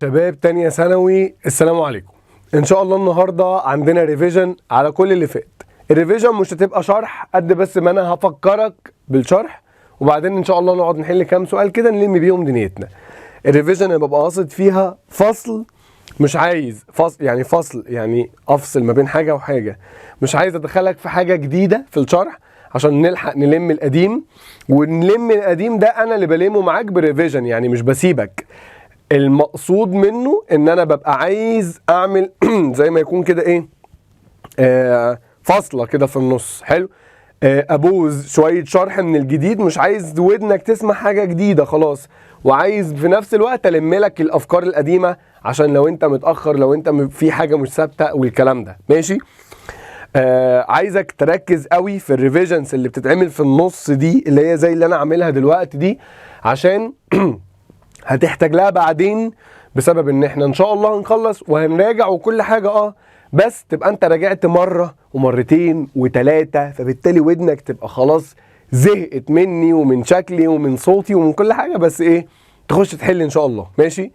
شباب تانية ثانوي، السلام عليكم. ان شاء الله النهارده عندنا ريفيجن على كل اللي فات. الريفيجن مش هتبقى شرح قد بس ما انا هفكرك بالشرح، وبعدين ان شاء الله نقعد نحل كام سؤال كده نلم بيهم دنيتنا. الريفيجن انا ببقى قاصد فيها فصل، مش عايز فصل يعني افصل ما بين حاجه وحاجه، مش عايز ادخلك في حاجه جديده في الشرح عشان نلحق نلم القديم، ونلم القديم ده انا اللي بلمه معاك بالريفيجن، يعني مش بسيبك. المقصود منه ان انا ببقى عايز اعمل زي ما يكون كده ايه، فاصله كده في النص. حلو. ابوز شويه شرح من الجديد، مش عايز ودنك تسمع حاجه جديده خلاص، وعايز في نفس الوقت الم لك الافكار القديمه عشان لو انت متاخر، لو انت في حاجه مش ثابته والكلام ده ماشي. عايزك تركز قوي في الريفيجنز اللي بتتعمل في النص دي، اللي هي زي اللي انا عاملها دلوقتي دي، عشان هتحتاج لها بعدين، بسبب ان احنا ان شاء الله هنخلص وهنراجع وكل حاجة بس تبقى انت راجعت مرة ومرتين وتلاتة، فبالتالي ودنك تبقى خلاص زهقت مني ومن شكلي ومن صوتي ومن كل حاجة، بس ايه تخش تحل ان شاء الله. ماشي،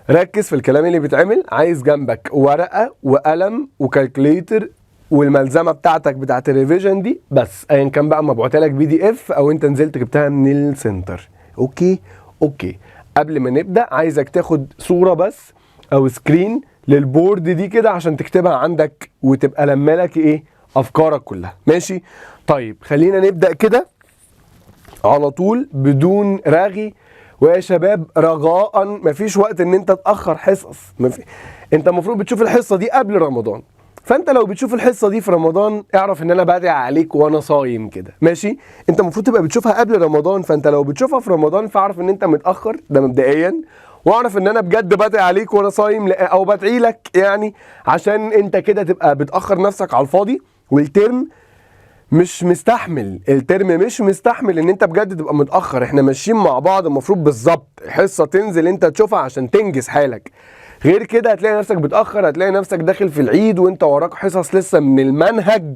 ركز في الكلام اللي بيتعمل. عايز جنبك ورقة وقلم وكالكليتر والملزمة بتاعتك بتاعت الريفيجن دي، بس ايا كان بقى مبعوتها لك PDF او انت نزلت جبتها من السنتر. اوكي. قبل ما نبدأ عايزك تاخد صورة بس او سكرين للبورد دي كده عشان تكتبها عندك وتبقى لمالك ايه افكارك كلها. ماشي، طيب خلينا نبدأ كده على طول بدون رغي. ويا شباب رجاء مفيش وقت ان انت تأخر حصص. انت المفروض بتشوف الحصة دي قبل رمضان، فانت لو بتشوف الحصه دي في رمضان اعرف ان انا بدعي عليك وانا صايم كده. ماشي، انت المفروض تبقى بتشوفها قبل رمضان، فانت لو بتشوفها في رمضان فاعرف ان انت متاخر، ده مبدئيا. واعرف ان انا بجد بدعي عليك وانا صايم، او بدعي لك يعني، عشان انت كده تبقى بتاخر نفسك على الفاضي. والترم مش مستحمل، ان انت بجد تبقى متاخر. احنا ماشيين مع بعض، المفروض بالظبط حصه تنزل انت تشوفها عشان تنجز حالك. غير كده هتلاقي نفسك بتأخر، هتلاقي نفسك داخل في العيد وانت وراك حصص لسه من المنهج،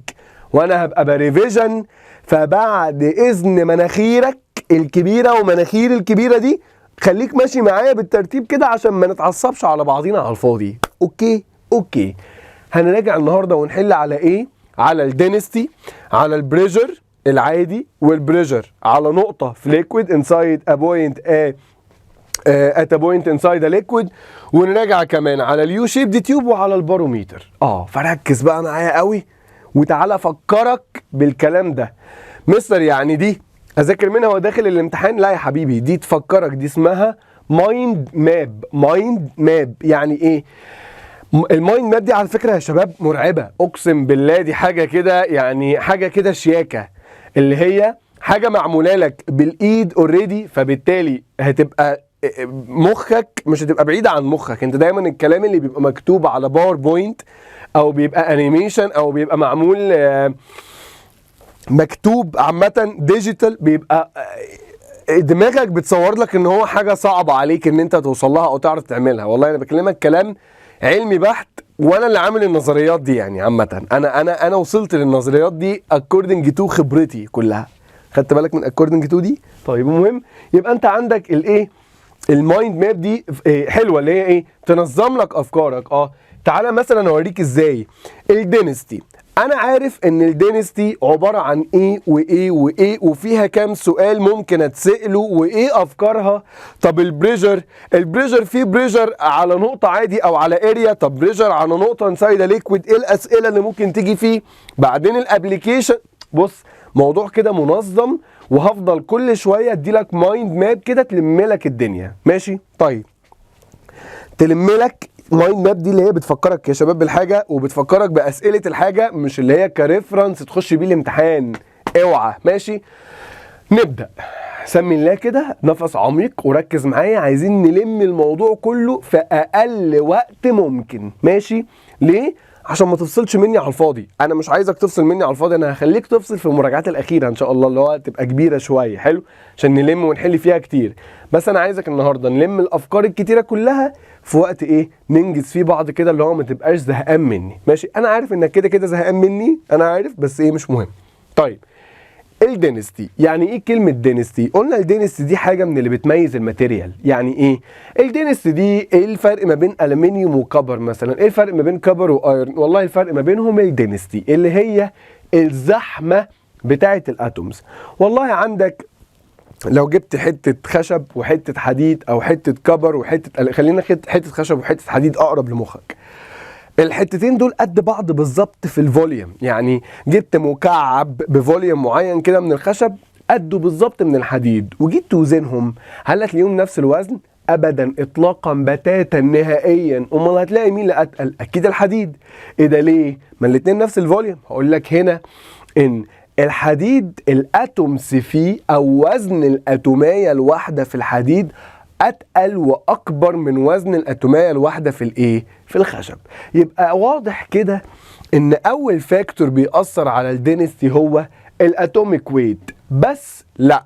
وانا هبقى بريفيجن. فبعد اذن مناخيرك الكبيرة ومناخير الكبيرة دي، خليك ماشي معايا بالترتيب كده عشان ما نتعصبش على بعضينا على الفاضي. اوكي. هنراجع النهاردة ونحل على ايه؟ على الدينستي، على البريجر العادي، والبريجر على نقطة في ليكويد انسايد ا بوينت at a point inside a liquid، ونراجع كمان على اليو شيب دي تيوب وعلى الباروميتر. فركز بقى معايا قوي وتعالى افكرك بالكلام ده. مستر يعني دي اذاكر منها وداخل الامتحان؟ لا يا حبيبي، دي تفكرك، دي اسمها مايند ماب. يعني ايه المايند ماب دي؟ على فكرة يا شباب مرعبة، اقسم بالله دي حاجة كده، يعني حاجة كده شياكة، اللي هي حاجة معمولة لك بالايد اوريدي، فبالتالي هتبقى مخك مش هتبقى بعيدة عن مخك. انت دايما الكلام اللي بيبقى مكتوب على باوربوينت او بيبقى انيميشن او بيبقى معمول مكتوب عامة ديجيتال، بيبقى دماغك بتصور لك ان هو حاجة صعبة عليك ان انت توصل لها او تعرف تعملها. والله انا بكلمك كلام علمي بحت، وانا اللي عامل النظريات دي يعني. عامة انا وصلت للنظريات دي according to خبرتي كلها. خدت بالك من according to دي؟ طيب المهم، يبقى انت عندك الايه، المايند ماب دي حلوه، اللي هي ايه، تنظم لك افكارك. تعالى مثلا اوريك ازاي. الدينستي، انا عارف ان الدينستي عباره عن ايه وايه وفيها كام سؤال ممكن اتساله وايه افكارها. طب البريجر فيه بريجر على نقطه عادي او على اريا، طب بريجر على نقطه انسايد ليكويد، ايه الاسئله اللي ممكن تيجي فيه. بعدين الابليكيشن، بص موضوع كده منظم، وهفضل كل شويه اديلك مايند ماب كده تلم لك الدنيا. ماشي، طيب تلم لك مايند ماب دي اللي هي بتفكرك يا شباب بالحاجه وبتفكرك باسئله الحاجه، مش اللي هي كريفرنس تخش بيه الامتحان، اوعى. ماشي، نبدا. سمي الله كده، نفس عميق وركز معايا. عايزين نلم الموضوع كله في اقل وقت ممكن. ماشي، ليه؟ عشان ما تفصلش مني على الفاضي. انا مش عايزك تفصل مني على الفاضي، انا هخليك تفصل في المراجعات الاخيره ان شاء الله، اللي هو تبقى كبيره شويه. حلو، عشان نلم ونحل فيها كتير. بس انا عايزك النهارده نلم الافكار الكتيره كلها في وقت ايه، ننجز فيه بعض كده، اللي هو ما تبقاش زهقان مني. ماشي، انا عارف انك كده زهقان مني، انا عارف، بس ايه مش مهم. طيب الدينستي. يعني ايه كلمة دينستي؟ قلنا الدينستي دي حاجة من اللي بتميز الماتيريال. يعني ايه الدينستي دي؟ ايه الفرق ما بين ألمنيوم وكبر مثلا؟ ايه الفرق ما بين كبر وايرن؟ والله الفرق ما بينهم الدينستي، اللي هي الزحمة بتاعة الاتومز. والله عندك لو جبت حتة خشب وحتة حديد او حتة كبر وحتة، خلينا حتة خشب وحتة حديد اقرب لمخك، الحتتين دول قد بعض بالظبط في الفوليوم. يعني جبت مكعب بفوليوم معين كده من الخشب قده بالظبط من الحديد، وجيت توزنهم، هل هتلاقيهم نفس الوزن؟ ابدا اطلاقا بتاتا نهائيا. امال هتلاقي مين اللي اتقل؟ اكيد الحديد. ايه ده ليه؟ ما الاتنين نفس الفوليوم. هقول لك هنا ان الحديد الاتومز فيه او وزن الاتومية الواحدة في الحديد اتقل واكبر من وزن الاتومية الواحدة في الايه؟ في الخشب. يبقى واضح كده ان اول فاكتور بيأثر على الدينستي هو الاتوميك ويت. بس لا،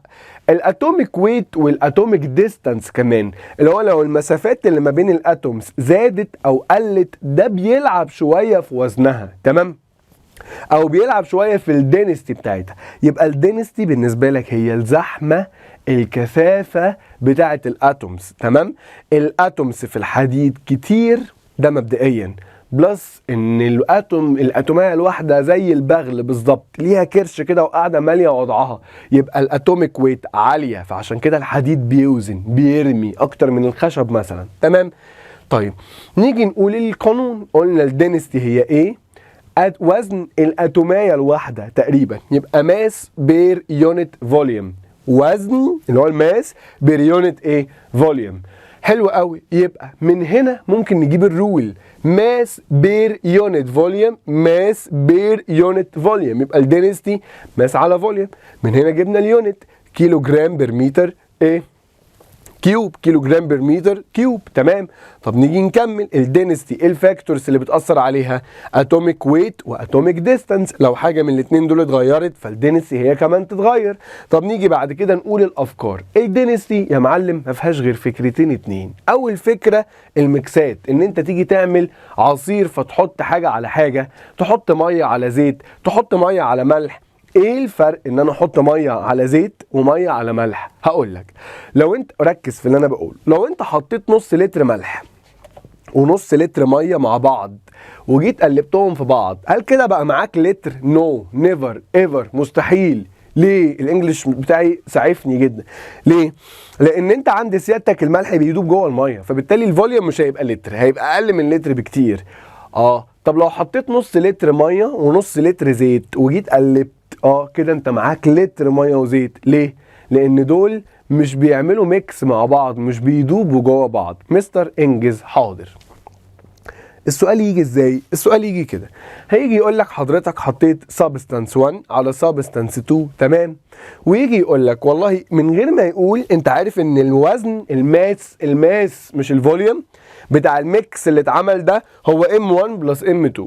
الاتوميك ويت والاتوميك ديستانس كمان، اللي هو لو المسافات اللي ما بين الاتومز زادت او قلت، ده بيلعب شوية في وزنها، تمام؟ او بيلعب شوية في الدينستي بتاعتها. يبقى الدينستي بالنسبة لك هي الزحمة، الكثافة بتاعة الاتومز، تمام؟ الاتومز في الحديد كتير، ده مبدئيا، بلس ان الاتومية الواحدة زي البغل بالظبط، ليها كرش كده وقاعدة مالية وضعها، يبقى الاتوميك ويت عالية، فعشان كده الحديد بيوزن بيرمي اكتر من الخشب مثلا، تمام؟ طيب نيجي نقول القانون. قلنا الدينستي هي ايه؟ وزن الاتومية الواحدة تقريبا، يبقى ماس بير يونت فوليوم، وزن اللي هو الماس بير يونت ايه؟ فوليوم. حلو قوي. يبقى من هنا ممكن نجيب الرول، ماس بير يونت فوليوم، ماس بير يونت فوليوم، يبقى الدينستي ماس على فوليوم. من هنا جبنا اليونت، كيلو جرام بير متر ايه؟ كيوب، كيلو جرام بير متر كيوب، تمام؟ طب نيجي نكمل الدينستي، الفاكتورز اللي بتأثر عليها اتوميك ويت واتوميك ديستانس. لو حاجة من الاتنين دول اتغيرت فالدينستي هي كمان تتغير. طب نيجي بعد كده نقول الافكار. الدينستي يا معلم ما فيهاش غير فكرتين اتنين. اول فكرة الميكسات، ان انت تيجي تعمل عصير فتحط حاجة على حاجة، تحط مية على زيت، تحط مية على ملح. ايه الفرق ان انا احط ميه على زيت وميه على ملح؟ هقول لك. لو انت ركز في اللي انا بقوله، لو انت حطيت نص لتر ملح ونص لتر ميه مع بعض وجيت قلبتهم في بعض، هل كده بقى معاك لتر؟ نو، نيفر ايفر، مستحيل. ليه؟ الانجليش بتاعي سعفني جدا. ليه؟ لان انت عند سيادتك الملح بيدوب جوه الميه، فبالتالي الفوليوم مش هيبقى لتر، هيبقى اقل من لتر بكتير. طب لو حطيت نص لتر ميه ونص لتر زيت وجيت قلبت، كده انت معاك لتر ميه وزيت. ليه؟ لان دول مش بيعملوا ميكس مع بعض، مش بيدوبوا جوه بعض. مستر انجز. حاضر. السؤال يجي ازاي؟ السؤال يجي كده، هيجي يقول لك حضرتك حطيت سبستانس 1 على سبستانس 2، تمام؟ ويجي يقول لك والله من غير ما يقول، انت عارف ان الوزن الماس مش الفوليوم بتاع الميكس اللي اتعمل ده هو M1 بلس M2،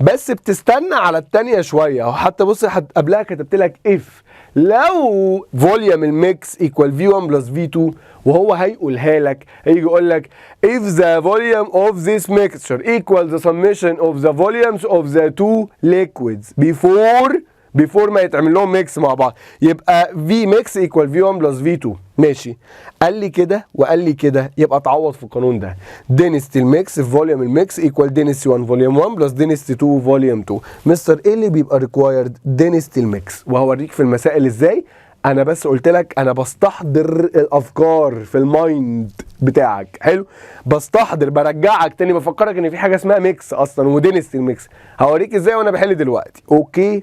بس بتستنى على التانية شوية. او حتى بص قبلها كتبت لك اف لو فوليوم الميكس equal V1 بلس V2، وهو هيقولها لك، هيجي يقول لك if the volume of this mixture equals the summation of the volumes of the two liquids before ما يتعمل لهم ميكس مع بعض، يبقى V mix equal V1 بلس V2. ماشي، قال لي كده وقال لي كده، يبقى اتعوض في القانون ده. density الميكس في فوليوم الميكس equal density 1 فوليوم 1 بلس density 2 فوليوم 2. مستر ايه اللي بيبقى required؟ density الميكس، وهوريك في المسائل ازاي. انا بس قلت لك انا بستحضر الافكار في المايند بتاعك. حلو، بستحضر، برجعك تاني، بفكرك ان في حاجه اسمها ميكس اصلا ودينستي الميكس. هوريك ازاي وانا بحل دلوقتي. اوكي،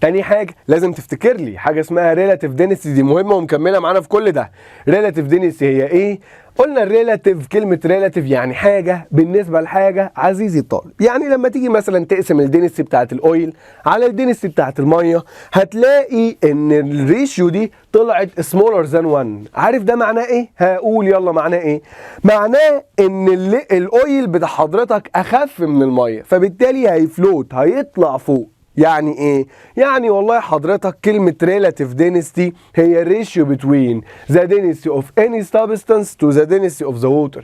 تاني حاجة لازم تفتكر لي حاجة اسمها ريلاتيف دينستي، دي مهمة ومكملة معانا في كل ده. ريلاتيف دينستي هي ايه؟ قلنا الريلاتيف، كلمة ريلاتيف يعني حاجة بالنسبة لحاجة. عزيزي الطالب، يعني لما تيجي مثلا تقسم الدينستي بتاعت الاويل على الدينستي بتاعت المية، هتلاقي ان الريشيو دي طلعت سمولر ذان 1. عارف ده معناه ايه؟ هقول يلا معناه ايه؟ معناه ان الاويل بتاع حضرتك اخف من المية، فبالتالي هيفلوت، هيطلع فوق. يعني ايه؟ يعني والله حضرتك كلمة relative density هي ratio between the density of any substance to the density of the water.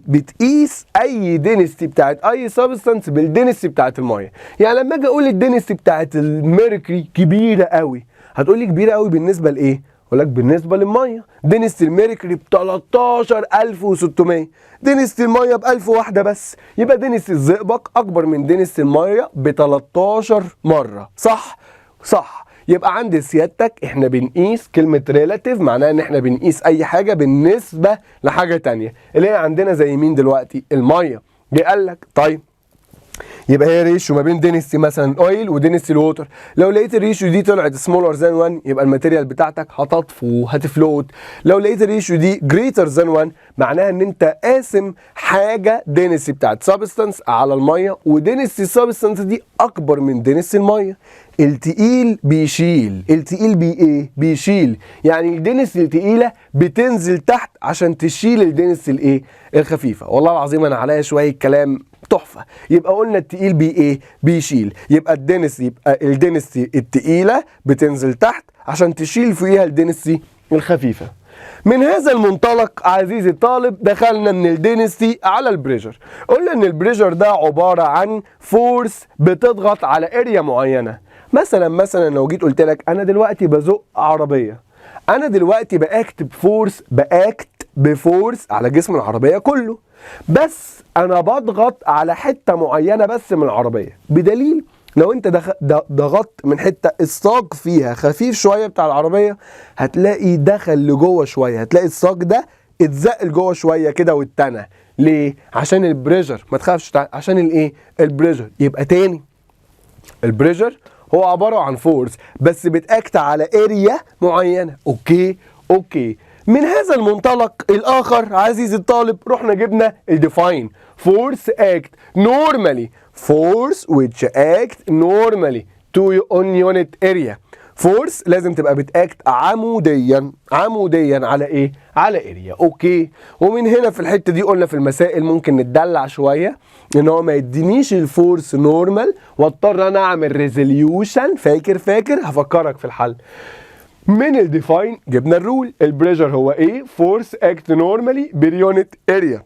بتقيس اي density بتاعت اي substance بالدنسيتي بتاعت المية. يعني لما اجي اقول الدنسيتي بتاعت الميركوري كبيرة قوي، هتقولي كبيرة قوي بالنسبة لايه؟ اقول لك بالنسبه للميه دنسيتي الميركوري ب 13600، دنسيتي الميه ب 1000 واحده بس، يبقى دنسيتي الزئبق اكبر من دنسيتي الميه ب 13 مره. صح؟ صح. يبقى عند سيادتك احنا بنقيس كلمه ريلاتيف معناها ان احنا بنقيس اي حاجه بالنسبه لحاجه تانية، اللي هي عندنا زي مين دلوقتي؟ الميه. جه قال لك طيب يبقى هي ريشيو ما بين دينستي مثلا الاويل ودينستي الووتر. لو لقيت الريشيو دي طلعت سمولر ذان 1 يبقى الماتيريال بتاعتك هتطفو هتفلوت. لو لقيت الريشيو دي جريتر ذان 1 معناها ان انت قاسم حاجه دينستي بتاعت سبستانس على الميه، ودينستي السبستانس دي اكبر من دينستي الميه. التقيل بيشيل، التقيل ايه؟ بيشيل. يعني الدنس التقيله بتنزل تحت عشان تشيل الدنس الايه؟ الخفيفه. والله العظيم انا عليا شويه كلام تحفه. يبقى قلنا التقيل ايه؟ بيشيل. يبقى الدنس التقيله بتنزل تحت عشان تشيل فوقيها الدنس الخفيفه. من هذا المنطلق عزيزي الطالب دخلنا من الدينستي على البريشر. قلنا ان البريشر ده عباره عن فورس بتضغط على اريا معينه. مثلا لو جيت قلت لك انا دلوقتي بزق عربيه، انا دلوقتي باكت بفورس على جسم العربيه كله، بس انا بضغط على حته معينه بس من العربيه، بدليل لو انت ضغطت من حته الصاج فيها خفيف شويه بتاع العربيه هتلاقي دخل لجوه شويه، هتلاقي الصاج ده اتزق لجوه شويه كده واتنى. ليه؟ عشان البريشر. ما تخافش، عشان الايه؟ البريشر. يبقى تاني البريشر هو عباره عن فورس بس بتاكت على اريا معينه. اوكي. من هذا المنطلق الاخر عزيزي الطالب رحنا جبنا الديفاين. فورس اكت نورمالي، فورس which act normally on unit area. فورس لازم تبقى بتاكت عموديا على ايه؟ على اريا. اوكي. ومن هنا في الحته دي قلنا في المسائل ممكن نتدلع شويه ان هو ما يدينيش الفورس نورمال واضطر انا اعمل ريزوليوشن. فاكر هفكرك في الحل. من الديفاين جبنا الرول. البريشر هو ايه؟ فورس اكت نورمالي باليونت اريا.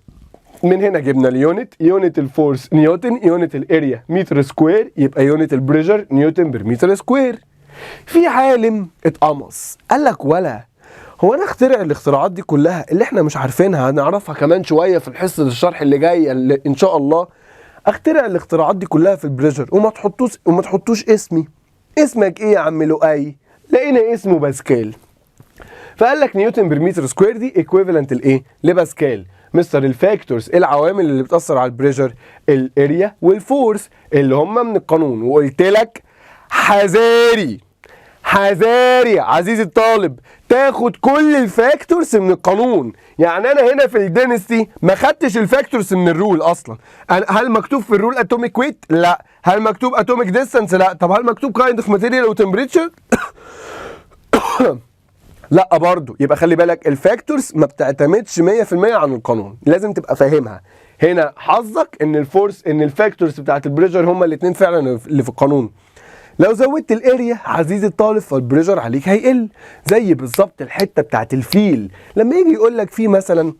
من هنا جبنا اليونت، يونت الفورس نيوتن، يونت الاريا متر سكوير، يبقى يونت البريشر نيوتن بر متر سكوير. في عالم اتقمص قال لك ولا هو انا اخترع الاختراعات دي كلها اللي احنا مش عارفينها، هنعرفها كمان شويه في الحصه الشرح اللي جاي ان شاء الله. اخترع الاختراعات دي كلها في البريشر وما تحطوش اسمي. اسمك ايه يا عم لؤي؟ لقينا اسمه باسكال. فقال لك نيوتن بر متر سكوير دي ايكويفالنت لايه؟ لباسكال. مستر الفاكتورز العوامل اللي بتاثر على البريشر الاريا والفورس اللي هم من القانون. وقلت لك حذاري عزيزي الطالب تاخد كل الفاكتورز من القانون. يعني انا هنا في الدينستي ما خدتش الفاكتورز من الرول اصلا. هل مكتوب في الرول اتوميك ويت؟ لا. هل مكتوب اتوميك ديستانس؟ لا. طب هل مكتوب كايند اوف ماتيريال وتمبريتشر؟ لا برضو. يبقى خلي بالك الفاكتورز ما بتعتمدش 100% عن القانون، لازم تبقى فاهمها. هنا حظك ان الفاكتورز بتاعت البريشر هما الاثنين فعلا اللي في القانون. لو زودت الاريا عزيزي الطالب فالبريشر عليك هيقل. زي بالظبط الحته بتاعت الفيل لما يجي يقول لك في مثلا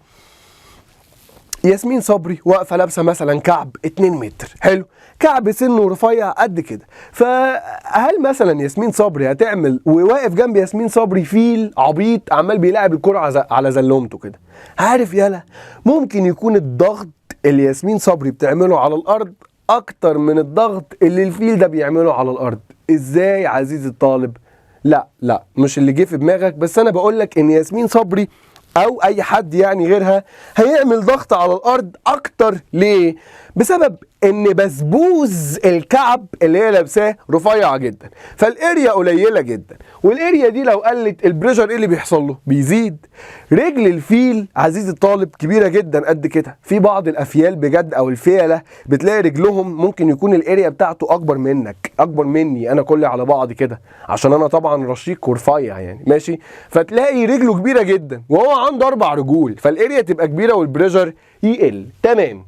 ياسمين صبري واقفه لابسه مثلا كعب 2 متر، حلو، كعب سنه رفيع قد كده. فهل مثلا ياسمين صبري هتعمل وواقف جنب ياسمين صبري فيل عبيط عمال بيلعب الكرة على زلومته كده؟ عارف يالا ممكن يكون الضغط اللي ياسمين صبري بتعمله على الارض اكتر من الضغط اللي الفيل ده بيعمله على الارض. ازاي عزيزي الطالب؟ لا مش اللي جه في دماغك، بس انا بقول لك ان ياسمين صبري او اي حد يعني غيرها هيعمل ضغط على الارض اكتر. ليه؟ بسبب ان بسبوز الكعب اللي هي لابساه رفيع جدا، فالاريا قليله جدا، والاريا دي لو قلت البريشر ايه اللي بيحصل له؟ بيزيد. رجل الفيل عزيزي الطالب كبيره جدا قد كده. في بعض الافيال بجد او الفيله بتلاقي رجلهم ممكن يكون الاريا بتاعته اكبر منك، اكبر مني انا كلي على بعض كده، عشان انا طبعا رشيق ورفيع يعني ماشي. فتلاقي رجله كبيره جدا وهو عنده 4 رجول، فالاريا تبقى كبيره والبريشر يقل. تمام.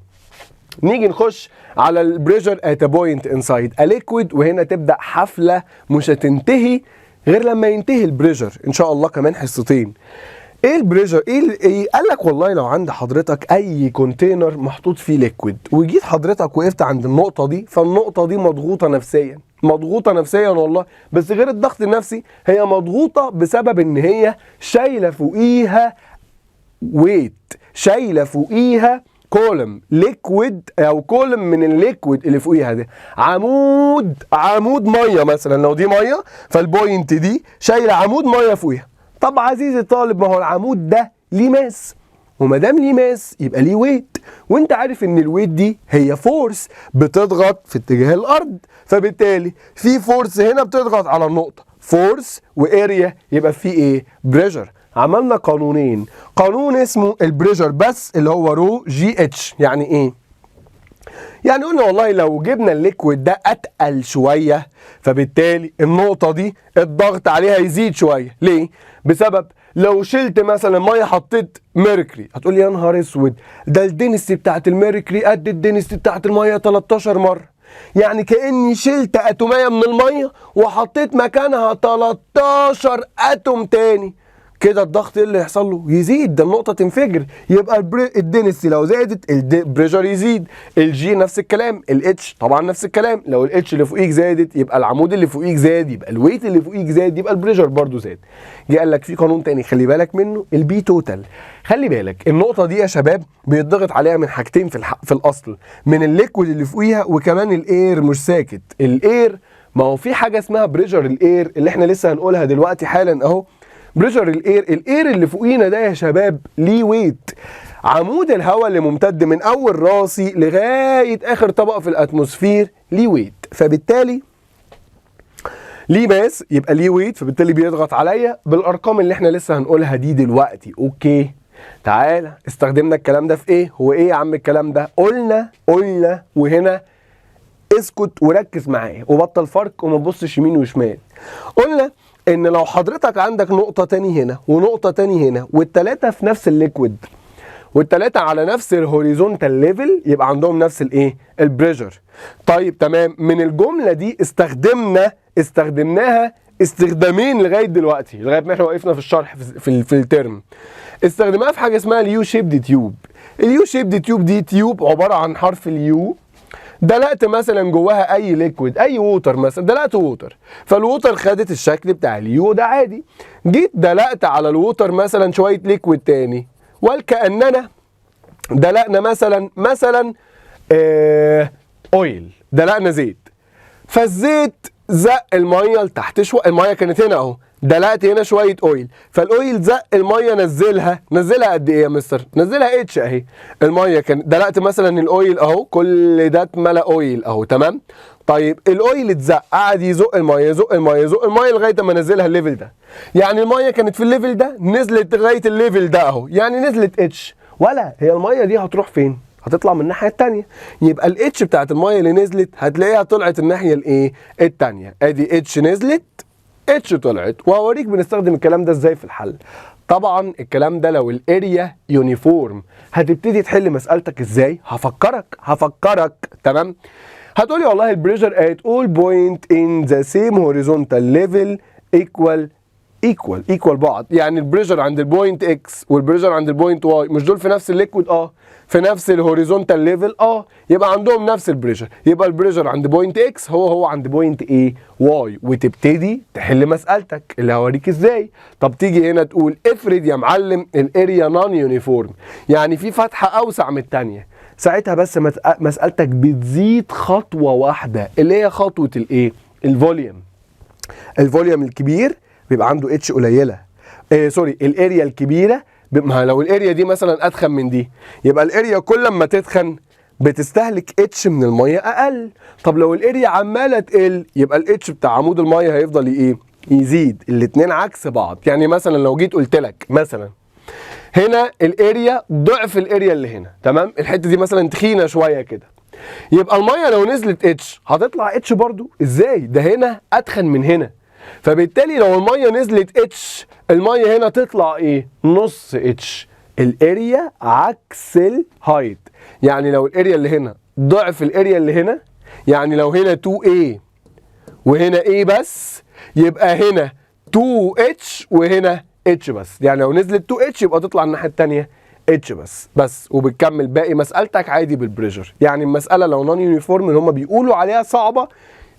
نيجي نخش على البريشر ات بوينت انسايد ا ليكويد، وهنا تبدا حفله مش هتنتهي غير لما ينتهي البريشر ان شاء الله كمان حصتين. ايه البريشر؟ ايه قال لك والله لو عند حضرتك اي كونتينر محطوط فيه ليكويد، وجيت حضرتك وقفت عند النقطه دي، فالنقطه دي مضغوطه نفسيا، مضغوطه نفسيا والله، بس غير الضغط النفسي هي مضغوطه بسبب ان هي شايله فوقيها ويت، شايله فوقيها كولم ليكويد او كولم من الليكويد اللي فوقيها ده، عمود ميه مثلا. لو دي ميه فالبوينت دي شايله عمود ميه فوقيها. طب عزيزي الطالب، ما هو العمود ده ليه ماس، وما دام ليه ماس يبقى ليه ويت، وانت عارف ان الويت دي هي فورس بتضغط في اتجاه الارض، فبالتالي في فورس هنا بتضغط على النقطه، فورس واريا، يبقى في ايه؟ بريشر. عملنا قانونين، قانون اسمه البريشر بس اللي هو رو جي اتش. يعني ايه؟ يعني قلنا والله لو جبنا الليكويد ده اتقل شويه، فبالتالي النقطه دي الضغط عليها يزيد شويه. ليه؟ بسبب لو شلت مثلا ميه حطيت ميركوري، هتقول لي يا نهار اسود، ده الدنسيتي بتاعت الميركوري قد الدنسيتي بتاعت الميه 13 مره. يعني كاني شلت اتوميه من الميه وحطيت مكانها 13 اتوم تاني، كده الضغط اللي يحصل له يزيد، ده النقطه تنفجر. يبقى الدنسيتي لو زادت البريشر يزيد، الجي نفس الكلام، الاتش طبعا نفس الكلام، لو الاتش اللي فوقيك زادت يبقى العمود اللي فوقيك زاد، يبقى الويت اللي فوقيك زاد، يبقى البريشر برضو زاد. جه قال لك في قانون تاني خلي بالك منه، البي توتال. خلي بالك النقطه دي يا شباب بيتضغط عليها من حاجتين في الاصل، من الليكويد اللي فوقيها وكمان الاير مش ساكت. الاير، ما هو في حاجه اسمها بريشر الاير اللي احنا لسه هنقولها دلوقتي حالا اهو. بريشر الاير اللي فوقينا ده يا شباب ليه ويت. عمود الهواء اللي ممتد من اول راسي لغايه اخر طبقه في الاتموسفير ليه ويت، فبالتالي ليه ماس يبقى ليه ويت، فبالتالي بيضغط عليا بالارقام اللي احنا لسه هنقولها دي دلوقتي. اوكي، تعالى استخدمنا الكلام ده في ايه؟ هو ايه يا عم الكلام ده؟ قلنا وهنا اسكت وركز معايا وبطل فرق وما تبصش يمين وشمال. قلنا ان لو حضرتك عندك نقطة تاني هنا ونقطة تاني هنا والتلاتة في نفس الليكويد والتلاتة على نفس الهوريزونتال ليفل، يبقى عندهم نفس الايه؟ البريشر. طيب تمام، من الجملة دي استخدمناها استخدامين لغاية دلوقتي، لغاية ما احنا وقفنا في الشرح في الترم. استخدمناها في حاجة اسمها اليو شيبد تيوب. اليو شيبد تيوب دي تيوب عبارة عن حرف اليو، دلقت مثلا جواها اي ليكويد، اي ووتر مثلا، دلقت ووتر، فالووتر خدت الشكل بتاع اليو ده عادي. جيت دلقت على الووتر مثلا شويه ليكويد تاني، وكأننا دلقنا مثلا اويل، دلقنا زيت، فالزيت زق الميه لتحت شويه، الميه كانت هنا اهو، دلقت هنا شويه اويل، فالاويل زق الميه نزلها قد ايه يا مستر؟ نزلها اتش اهي. الميه كانت دلقت مثلا الاويل اهو، كل ده اتملى اويل اهو، تمام؟ طيب الاويل اتزق، قعد يزق الميه لغايه ما نزلها الليفل ده. يعني الميه كانت في الليفل ده، نزلت لغايه الليفل ده اهو، يعني نزلت اتش. ولا هي الميه دي هتروح فين؟ هتطلع من الناحيه الثانيه. يبقى الاتش بتاعت الميه اللي نزلت هتلاقيها طلعت الناحيه الايه؟ الثانيه. ادي اتش نزلت، اتش طلعت، وهوريك بنستخدم الكلام ده ازاي في الحل. طبعا الكلام ده لو الاريا يونيفورم. هتبتدي تحل مسألتك ازاي؟ هفكرك تمام؟ هتقولي والله البريشر at all point in the same horizontal level equal بعض. يعني البريشر عند البوينت اكس والبريشر عند البوينت واي، مش دول في نفس الليكويد؟ في نفس الهوريزونتال ليفل، يبقى عندهم نفس البريشر. يبقى البريشر عند بوينت اكس هو عند بوينت ايه؟ واي. وتبتدي تحل مسألتك اللي هوريك ازاي. طب تيجي هنا تقول افرض يا معلم الاريا نون يونيفورم، يعني في فتحة اوسع من الثانية، ساعتها بس مسألتك بتزيد خطوة واحدة، اللي هي خطوة الايه؟ الفوليوم. الفوليوم الكبير بيبقى عنده اتش قليلة، الاريا الكبيرة لو الاريا دي مثلا اتخن من دي، يبقى الاريا كل ما تتخن بتستهلك اتش من المية اقل. طب لو الاريا عمالة تقل، يبقى الاتش بتاع عمود المية هيفضل ايه؟ يزيد. الاتنين عكس بعض. يعني مثلا لو جيت قلت لك مثلا هنا الاريا ضعف الاريا اللي هنا، تمام؟ الحته دي مثلا تخينه شويه كده، يبقى الميه لو نزلت اتش هتطلع اتش برضو. ازاي؟ ده هنا اتخن من هنا، فبالتالي لو الميه نزلت اتش، الميه هنا تطلع ايه؟ نص اتش. الاريا عكس الهايت. يعني لو الاريا اللي هنا ضعف الاريا اللي هنا. يعني لو هنا 2A وهنا A بس يبقى هنا 2H وهنا H بس. يعني لو نزلت 2H يبقى تطلع الناحية التانية H بس وبتكمل باقي مسألتك عادي بالبريشر. يعني المسألة لو نون يونيفورم اللي هم بيقولوا عليها صعبة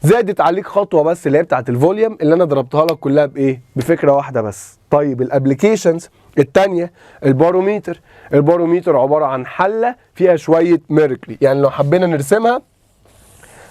زادت عليك خطوة بس اللي هي بتاعت الفوليوم اللي انا ضربتها لك كلها بايه؟ بفكرة واحدة بس. طيب الابليكيشنز التانية الباروميتر. الباروميتر عبارة عن حلة فيها شوية ميركوري. يعني لو حبينا نرسمها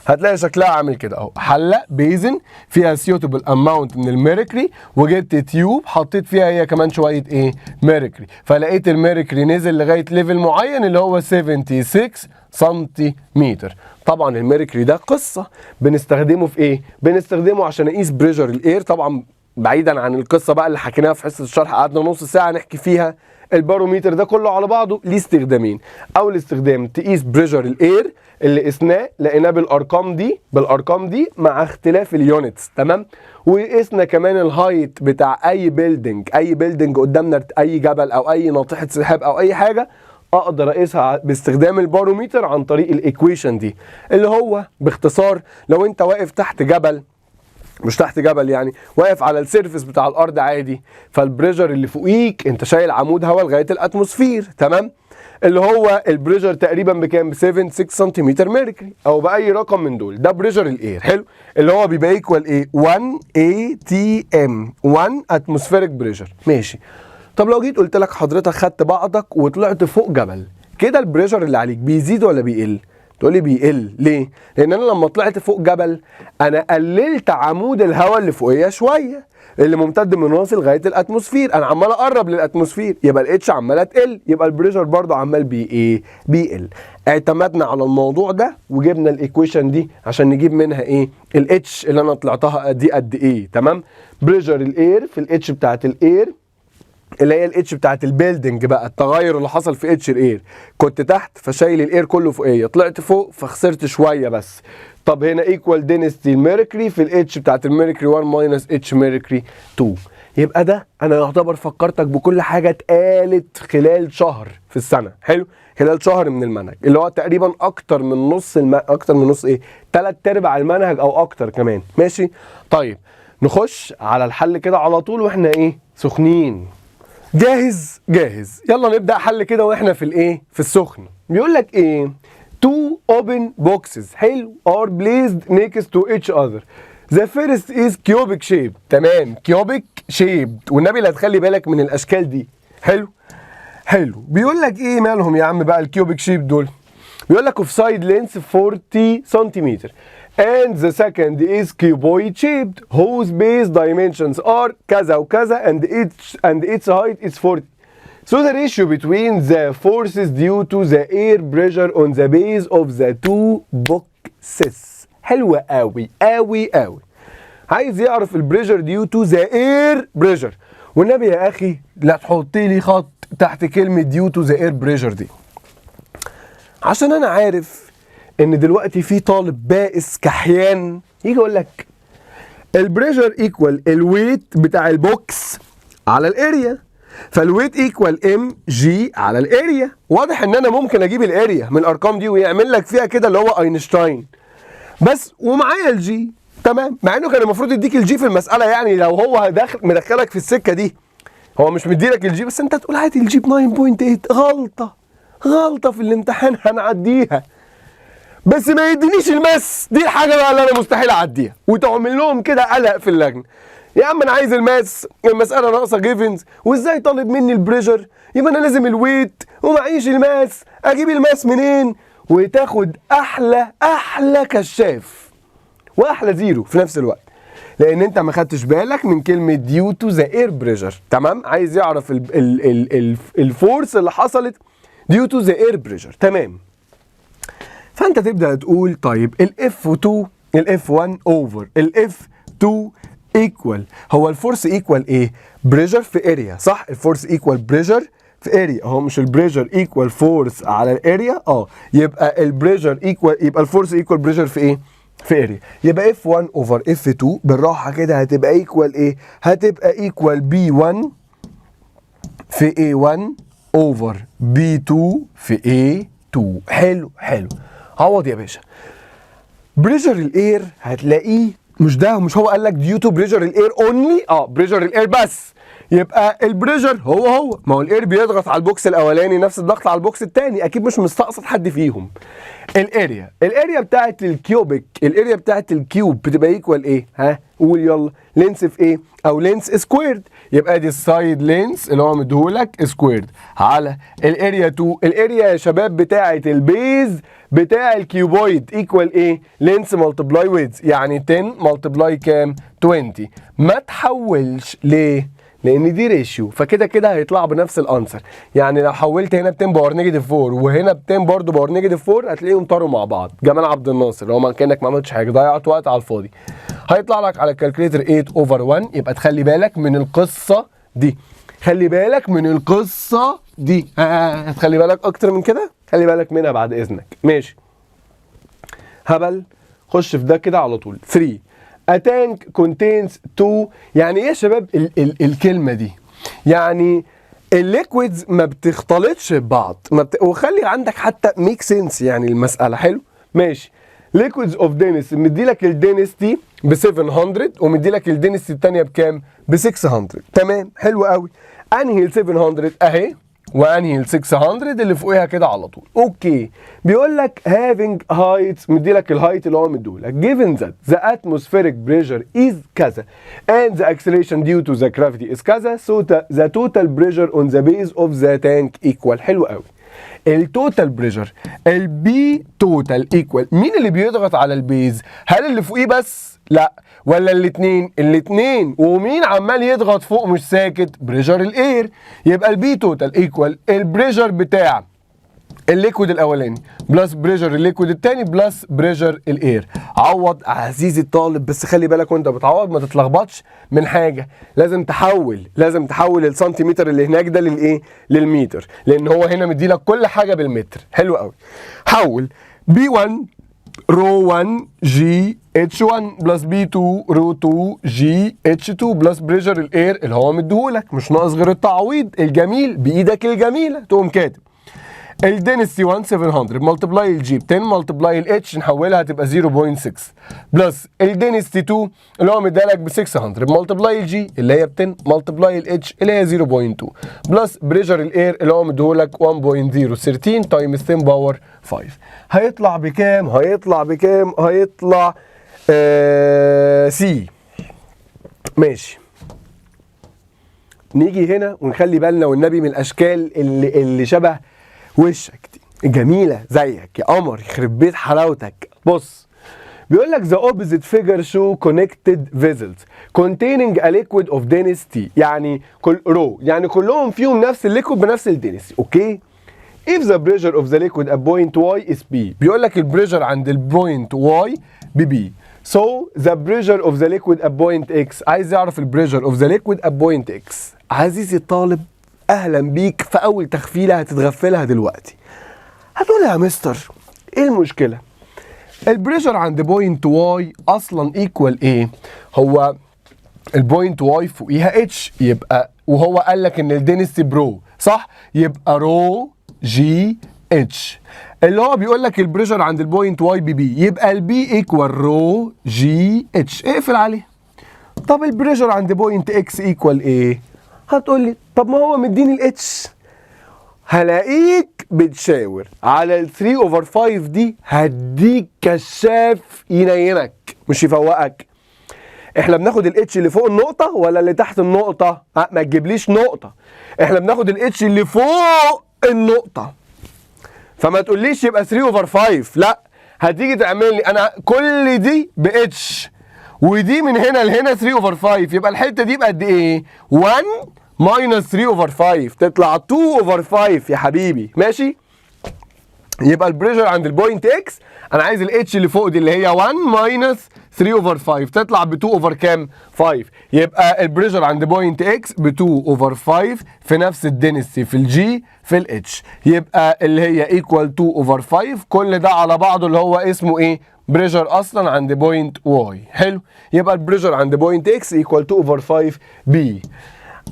هتلاقي شكلها عامل كده اهو، حله بيزن فيها سيوتبل اماونت من الميركوري، وجبت تيوب حطيت فيها هي كمان شويه ايه؟ ميركوري. فلقيت الميركوري نزل لغايه ليفل معين اللي هو 76 سنتيمتر. طبعا الميركوري ده قصه بنستخدمه في ايه؟ بنستخدمه عشان اقيس بريشر الاير. طبعا بعيدا عن القصه بقى اللي حكيناها في حصه الشرح قعدنا نص ساعه نحكي فيها، الباروميتر ده كله على بعضه ليه استخدامين. اول استخدام تقيس بريشر الاير اللي قسناه لقيناه بالارقام دي مع اختلاف اليونتس، تمام. وقسنا كمان الهايت بتاع اي بيلدينج قدامنا، اي جبل او اي ناطحه سحاب او اي حاجه اقدر اقيسها باستخدام الباروميتر عن طريق الايكويشن دي، اللي هو باختصار لو انت واقف تحت جبل، مش تحت جبل يعني، واقف على السيرفس بتاع الارض عادي، فالبريشر اللي فوقيك انت شايل عمود هواء لغايه الاتموسفير، تمام، اللي هو البريشر تقريبا بكام؟ ب 6 سنتيمتر ميركوري او باي رقم من دول. ده بريشر الاير، حلو، اللي هو بيبقى ايكوال ايه؟ 1 ATM، 1 اتموسفيريك بريشر، ماشي. طب لو جيت قلت لك حضرتك خدت بعضك وطلعت فوق جبل، كده البريشر اللي عليك بيزيد ولا بيقل؟ تقول لي بيقل. ليه؟ لان انا لما طلعت فوق جبل انا قللت عمود الهواء اللي فوقيا شويه، اللي ممتد من راسي لغايه الاتموسفير، انا عمال اقرب للاتموسفير، يبقى الاتش عماله تقل، يبقى البريشر برضو عمال بيقل. اعتمدنا على الموضوع ده وجبنا الايكويشن دي عشان نجيب منها ايه؟ الاتش اللي انا طلعتها دي قد ايه، تمام. بريشر الاير في الاتش بتاعت الاير اللي هي الاتش بتاعت البيلدنج بقى، التغير اللي حصل في اتش الاير، كنت تحت فشايل الاير كله فوقيه، طلعت فوق فخسرت شويه بس. طب هنا ايكوال دينستي الميركوري في الاتش بتاعت الميركوري 1 ماينس اتش ميركوري 2. يبقى ده انا يعتبر فكرتك بكل حاجه اتقالت خلال شهر في السنه، حلو، خلال شهر من المنهج، اللي هو تقريبا اكتر من نص ايه؟ 3/4 المنهج او اكتر كمان، ماشي. طيب نخش على الحل كده على طول واحنا ايه؟ سخنين. جاهز؟ يلا نبدأ حل كده واحنا في الايه؟ في السخن. بيقول لك ايه؟ two open boxes، حلو، are placed next to each other. The first is cubic shaped، تمام، cubic shaped، والنبي لا تخلي بالك من الاشكال دي، حلو. بيقول لك ايه مالهم يا عم بقى الكيوبيك شيب دول؟ بيقول لك of side length 40 سنتيمتر and the second is cuboid shaped whose base dimensions are كذا وكذا and its height is 40. So the ratio between the forces due to the air pressure on the base of the two boxes. حلوة قوي. عايز يعرف البريشر due to the air pressure. والنبي يا اخي لا تحط لي خط تحت كلمة due to the air pressure دي، عشان انا عارف ان دلوقتي في طالب بائس كحيان يجي يقول لك البريشر ايكوال الويت بتاع البوكس على الاريا، فالويت ايكوال ام جي على الاريا. واضح ان انا ممكن اجيب الاريا من الارقام دي ويعمل لك فيها كده اللي هو اينشتاين بس، ومعايا الجي، تمام، مع انه كان المفروض يديك الجي في المساله. يعني لو هو مدخلك في السكه دي، هو مش مديلك الجي بس انت تقول عادي الجي ب 9.8، غلطه في الامتحان هنعديها، بس ما يدينيش الماس، دي الحاجه بقى اللي انا مستحيل اعديها، وتعمل لهم كده قلق في اللجنه. يا عم انا عايز الماس، المساله ناقصه جيفنز، وازاي طالب مني البريشر؟ يبقى انا لازم الويت ومعيش الماس، اجيب الماس منين؟ وتاخد احلى كشاف واحلى زيرو في نفس الوقت، لان انت ما خدتش بالك من كلمه ديو تو ذا اير بريشر، تمام. عايز يعرف الفورس اللي حصلت ديو تو ذا اير بريشر، تمام. فانت تبدا تقول طيب الاف 1 اوفر الاف 2 ايكوال، هو الفورس ايكوال ايه؟ بريشر في اريا، صح؟ الفورس ايكوال بريشر في اريا اهو، مش البريشر ايكوال فورس على الاريا، يبقى البريشر ايكوال، يبقى الفورس ايكوال بريشر في ايه؟ في اريا. يبقى اف 1 اوفر اف 2 بالراحه كده هتبقى ايكوال ايه؟ هتبقى ايكوال بي 1 في اي 1 اوفر بي 2 في اي 2. حلو. عوض يا باشا. بريشر الاير هتلاقيه مش هو قال لك ديو تو بريشر الاير اونلي؟ بريشر الاير بس. يبقى البريشر هو ما هو الاير بيضغط على البوكس الاولاني نفس الضغط على البوكس الثاني، اكيد مش مستقصد حد فيهم. الاريا بتاعت الكيوب بتبقى ايكوال ايه؟ قول يلا. لينس في ايه؟ او لينس سكويرد. يبقى دي السايد لينس اللي هو مديهولك سكويرد على الاريا 2. الاريا يا شباب بتاعت البيز بتاع الكيوبويد ايكوال ايه؟ لينس ملتبلاي ويدز، يعني 10 ملتبلاي كام؟ 20. ما تحولش ليه؟ لان دي ريشيو، فكده كده هيطلع بنفس الانسر. يعني لو حولت هنا ب 10 باور نيجاتيف 4 وهنا ب 10 برضه باور نيجاتيف 4 هتلاقيهم طاروا مع بعض. جمال عبد الناصر، لو كانك ما عملتش حاجه، ضيعت وقت على الفاضي. هيطلع لك على الكالكوليتر 8 اوفر 1. يبقى تخلي بالك من القصه دي، خلي بالك من القصه دي. هتخلي بالك اكتر من كده؟ خلي بالك منها بعد اذنك. ماشي هبل، خش في ده كده على طول. 3 A tank contains 2. يعني ايه يا شباب الكلمة دي؟ يعني الليكويدز ما بتختلطش ببعض، وخلي عندك حتى ميك سنس يعني المسألة. حلو ماشي. liquids of density مديلك الدينستي ب 700 ومديلك الدينستي الثانية بكام؟ ب 600. تمام حلو قوي. انهي ال 700 اهي، وانهي ال 600 اللي فوقيها كده على طول. اوكي بيقول لك having heights، مديلك الهايت اللي هو مديهولك given that the atmospheric pressure is كذا and the acceleration due to the gravity is كذا so the total pressure on the base of the tank equal. حلو قوي. التوتال بريشر البي توتال ايكوال مين اللي بيضغط على البيز؟ هل اللي فوقيه بس؟ لا، ولا الاثنين. ومين عمال يضغط فوق مش ساكت؟ بريشر الاير. يبقى البي توتال ايكوال البريشر بتاع الليكويد الاولاني بلس بريشر الليكويد الثاني بلس بريشر الاير. عوض عزيزي الطالب، بس خلي بالك وانت بتعوض ما تتلخبطش من حاجه. لازم تحول السنتيمتر اللي هناك ده للايه؟ للمتر، لان هو هنا مديلك كل حاجه بالمتر. حلو قوي. حول بي 1 رو 1 جي اتش 1 بلس بي 2 رو 2 جي اتش 2 بلس بريشر الاير اللي هو مديهولك. مش ناقص غير التعويض الجميل بايدك الجميله. تقوم كاتب الدينستي 1700 ملتبلاي الجي ب 10 ملتبلاي الاتش نحولها تبقى 0.6 بلس الدينستي 2 اللي هو مديلك ب 600 ملتبلاي الجي اللي هي ب 10 ملتبلاي الاتش اللي هي 0.2 بلس بريشر الاير اللي هو مديهولك 1.013 تايمز 10 باور 5. هيطلع بكام؟ هيطلع سي. ماشي. نيجي هنا ونخلي بالنا والنبي من الاشكال اللي شبه وشك دي، جميله زيك يا قمر، يخرب بيت حلاوتك. بص بيقول لك the opposite figure show connected vessels containing a liquid of density، يعني يعني كلهم فيهم نفس الليكويد بنفس الدنسيتي. اوكي. if the pressure of the liquid at point y is b، بيقول لك البريشر عند البوينت y ب b. so the pressure of the liquid at point x، عايز يعرف البريشر of the liquid at point x. عزيزي الطالب اهلا بيك في اول تخفيله هتتغفلها دلوقتي. هتقول يا مستر ايه المشكله؟ البريشر عند بوينت واي اصلا ايكوال ايه؟ هو البوينت واي فوقيها اتش، يبقى وهو قال لك ان الدينستي برو صح، يبقى رو جي اتش اللي هو بيقول لك البريشر عند البوينت واي بي، يبقى البي ايكوال رو جي اتش. اقفل عليه. طب البريشر عند بوينت اكس ايكوال ايه؟ هتقول لي طب ما هو مديني الاتش. هلاقيك بتشاور على ال 3 اوفر 5 دي، هديك كشاف ينيمك مش يفوقك. احنا بناخد الاتش اللي فوق النقطة ولا اللي تحت النقطة؟ ما تجيبليش نقطة، احنا بناخد الاتش اللي فوق النقطة. فما تقوليش يبقى 3 اوفر 5، لا، هتيجي تعمل لي انا كل دي باتش ودي من هنا لهنا 3 اوفر 5، يبقى الحتة دي بقد ايه؟ 1 ماينس 3 اوفر 5 تطلع 2 اوفر 5 يا حبيبي. ماشي. يبقى البريشر عند البوينت اكس انا عايز الاتش اللي فوق دي اللي هي 1 ماينس 3 اوفر 5 تطلع ب 2 اوفر كام؟ 5. يبقى البريشر عند بوينت اكس ب 2 اوفر 5 في نفس الدنسيتي في الجي في الاتش، يبقى اللي هي ايكوال 2 اوفر 5. كل ده على بعضه اللي هو اسمه ايه؟ بريشر اصلا عند بوينت واي. حلو. يبقى البريشر عند بوينت اكس ايكوال 2 اوفر 5 بي.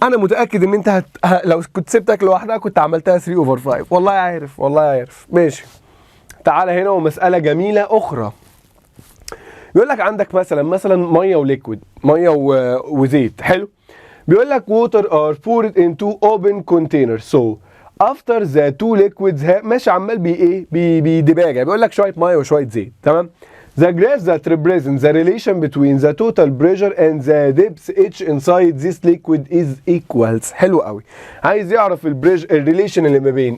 انا متاكد ان انت لو كنت سبتك لوحدها كنت عملتها 3 اوفر 5. والله عارف. ماشي تعالى هنا ومساله جميله اخرى. بيقول لك عندك مثلا ميه وليكويد، ميه وزيت. حلو. بيقول لك water are poured into open container so after the two liquids ماشي عمال بيدباجة. بيقول لك شويه ميه وشويه زيت. تمام. The graph that represents the relation between the total pressure and the depth H inside this liquid is equals. حلو قوي. عايز يعرف الريليشن اللي ما بين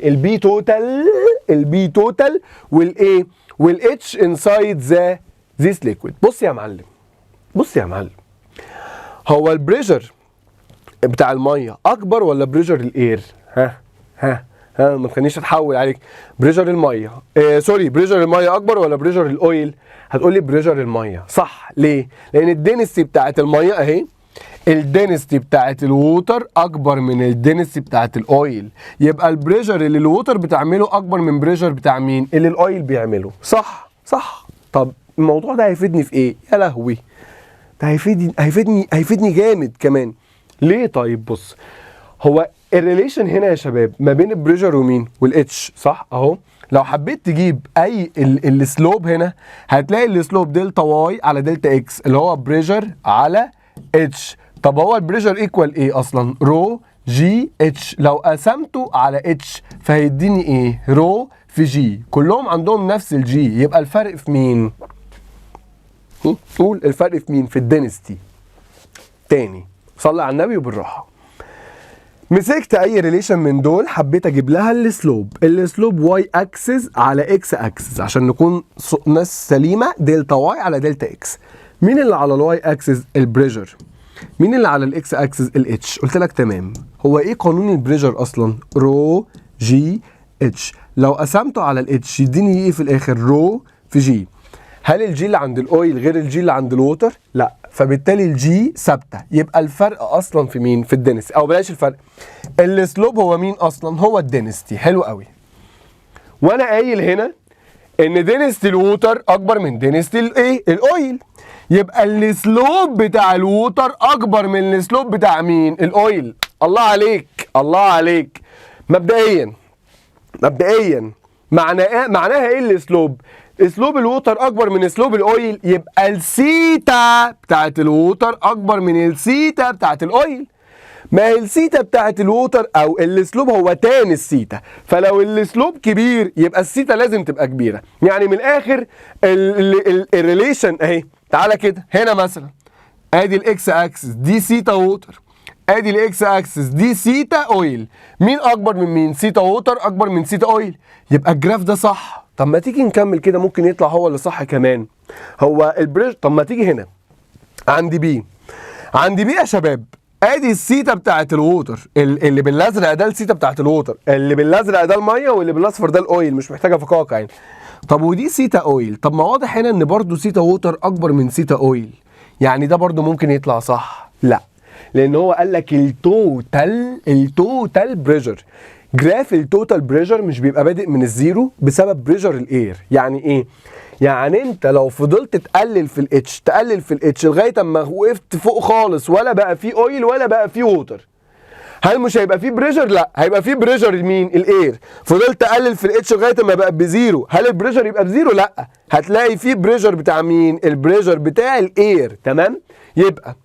البي توتال والايه والاتش انسايد ذا this liquid. بص يا معلم، هو البريشر بتاع الميه اكبر ولا بريشر الاير؟ ها ما تخلينيش اتحول عليك. بريشر الميه بريشر الميه اكبر ولا بريشر الاويل؟ هتقول لي بريشر الميه. صح. ليه؟ لان الدنسيتي بتاعت الميه اهي، الدنسيتي بتاعت الووتر اكبر من الدنسيتي بتاعت الاويل، يبقى البريشر اللي الووتر بتعمله اكبر من بريشر بتاع مين؟ اللي الاويل بيعمله. صح. طب الموضوع ده هيفيدني في ايه؟ يا لهوي، ده هيفيدني جامد كمان. ليه؟ طيب بص، هو الريليشن هنا يا شباب ما بين البريشر ومين؟ والاتش. صح اهو. لو حبيت تجيب اي السلوب هنا هتلاقي السلوب دلتا واي على دلتا اكس اللي هو بريشر على اتش. طب هو البريشر ايكوال ايه اصلا؟ رو جي اتش. لو قسمته على اتش فهيديني ايه؟ رو في جي. كلهم عندهم نفس الجي، يبقى الفرق في مين؟ قول الفرق في مين؟ في الدنسيتي. تاني صلي على النبي وبالراحه. مسكت اي ريليشن من دول حبيت اجيب لها السلوب واي اكسس على اكس اكسس عشان نكون ناس سليمه. دلتا واي على دلتا اكس. مين اللي على الواي اكسس؟ البريشر. مين اللي على الاكس اكسس؟ الاتش. قلت لك تمام. هو ايه قانون البريشر اصلا؟ رو جي اتش. لو قسمته على الاتش يديني ايه في الاخر؟ رو في جي. هل الجي اللي عند الاويل غير الجي اللي عند الووتر؟ لا، فبالتالي الجي ثابته. يبقى الفرق اصلا في مين؟ في الدنسيتي. او بلاش الفرق، السلوب هو مين اصلا؟ هو الدنسيتي. حلو قوي. وانا قايل هنا ان دنسيتي الووتر اكبر من دنسيتي الايه؟ الاويل. يبقى السلوب بتاع الووتر اكبر من السلوب بتاع مين؟ الاويل. الله عليك. مبدئيا معناها ايه السلوب؟ اسلوب الووتر اكبر من اسلوب الاويل، يبقى السيتا بتاعت الووتر اكبر من السيتا بتاعت الاويل. ما هي السيتا بتاعت الووتر او الاسلوب هو تان السيتا، فلو الاسلوب كبير يبقى السيتا لازم تبقى كبيره. يعني من الاخر الريليشن اهي. تعالى كده هنا مثلا ادي الاكس اكسس دي سيتا ووتر، ادي الاكس اكسس دي سيتا اويل. مين اكبر من مين؟ سيتا ووتر اكبر من سيتا اويل. يبقى الجراف ده صح. طب ما تيجي نكمل كده، ممكن يطلع هو اللي صح كمان. هو البريش. طب ما تيجي هنا عندي بي يا شباب. ادي السيتا بتاعت الووتر، اللي بالازرق ده السيتا بتاعت الووتر، اللي بالازرق ده الميه، واللي بالاصفر ده الاويل. مش محتاجه فقاقه يعني. طب ودي سيتا اويل. طب ما واضح هنا ان برضو سيتا ووتر اكبر من سيتا اويل، يعني ده برضو ممكن يطلع صح. لا، لان هو قال لك التوتال بريشر. جراف التوتال بريشر مش بيبقى بادئ من الزيرو بسبب بريشر الاير. يعني ايه؟ يعني انت لو فضلت تقلل في الاتش لغايه اما وقفت فوق خالص ولا بقى فيه اويل ولا بقى فيه ووتر، هل مش هيبقى فيه بريشر؟ لا، هيبقى فيه بريشر. مين؟ الاير. فضلت تقلل في الاتش لغايه ما بقى بزيرو، هل البريشر يبقى بزيرو؟ لا، هتلاقي فيه بريشر بتاع مين؟ البريشر بتاع الاير. تمام. يبقى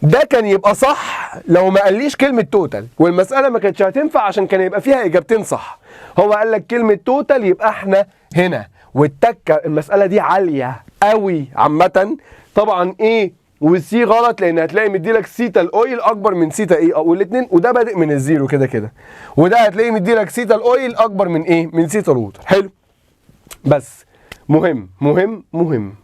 ده كان يبقى صح لو ما قاليش كلمه توتال، والمساله ما كانتش هتنفع عشان كان يبقى فيها اجابتين صح. هو قال لك كلمه توتال، يبقى احنا هنا والتكه المساله دي عاليه قوي عامه. طبعا ايه والسي غلط، لان هتلاقي مديلك سيتا الاويل اكبر من سيتا ايه، او الاثنين، وده بادئ من الزيرو كده. وده هتلاقي مديلك سيتا الاويل اكبر من ايه؟ من سيتا الووتر. حلو. بس مهم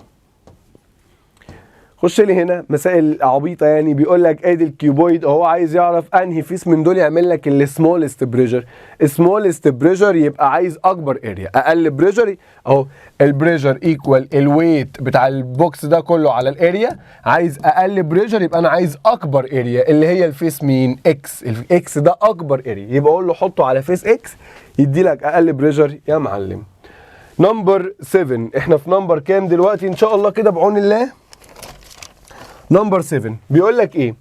خش لي هنا مسائل عبيطه يعني. بيقول لك ادي الكيوبويد اهو، عايز يعرف انهي فيس من دول يعمل لك السمولست بريشر. سمولست بريشر يبقى عايز اكبر اريا. اقل بريشر اهو، البريشر ايكوال الويت بتاع البوكس ده كله على الاريا. عايز اقل بريشر يبقى انا عايز اكبر اريا اللي هي الفيس مين؟ اكس. الاكس ده اكبر اريا، يبقى اقول له حطه على فيس اكس يدي لك اقل بريشر يا معلم. نمبر 7. احنا في نمبر كام دلوقتي ان شاء الله كده بعون الله؟ نمبر 7. بيقول لك ايه؟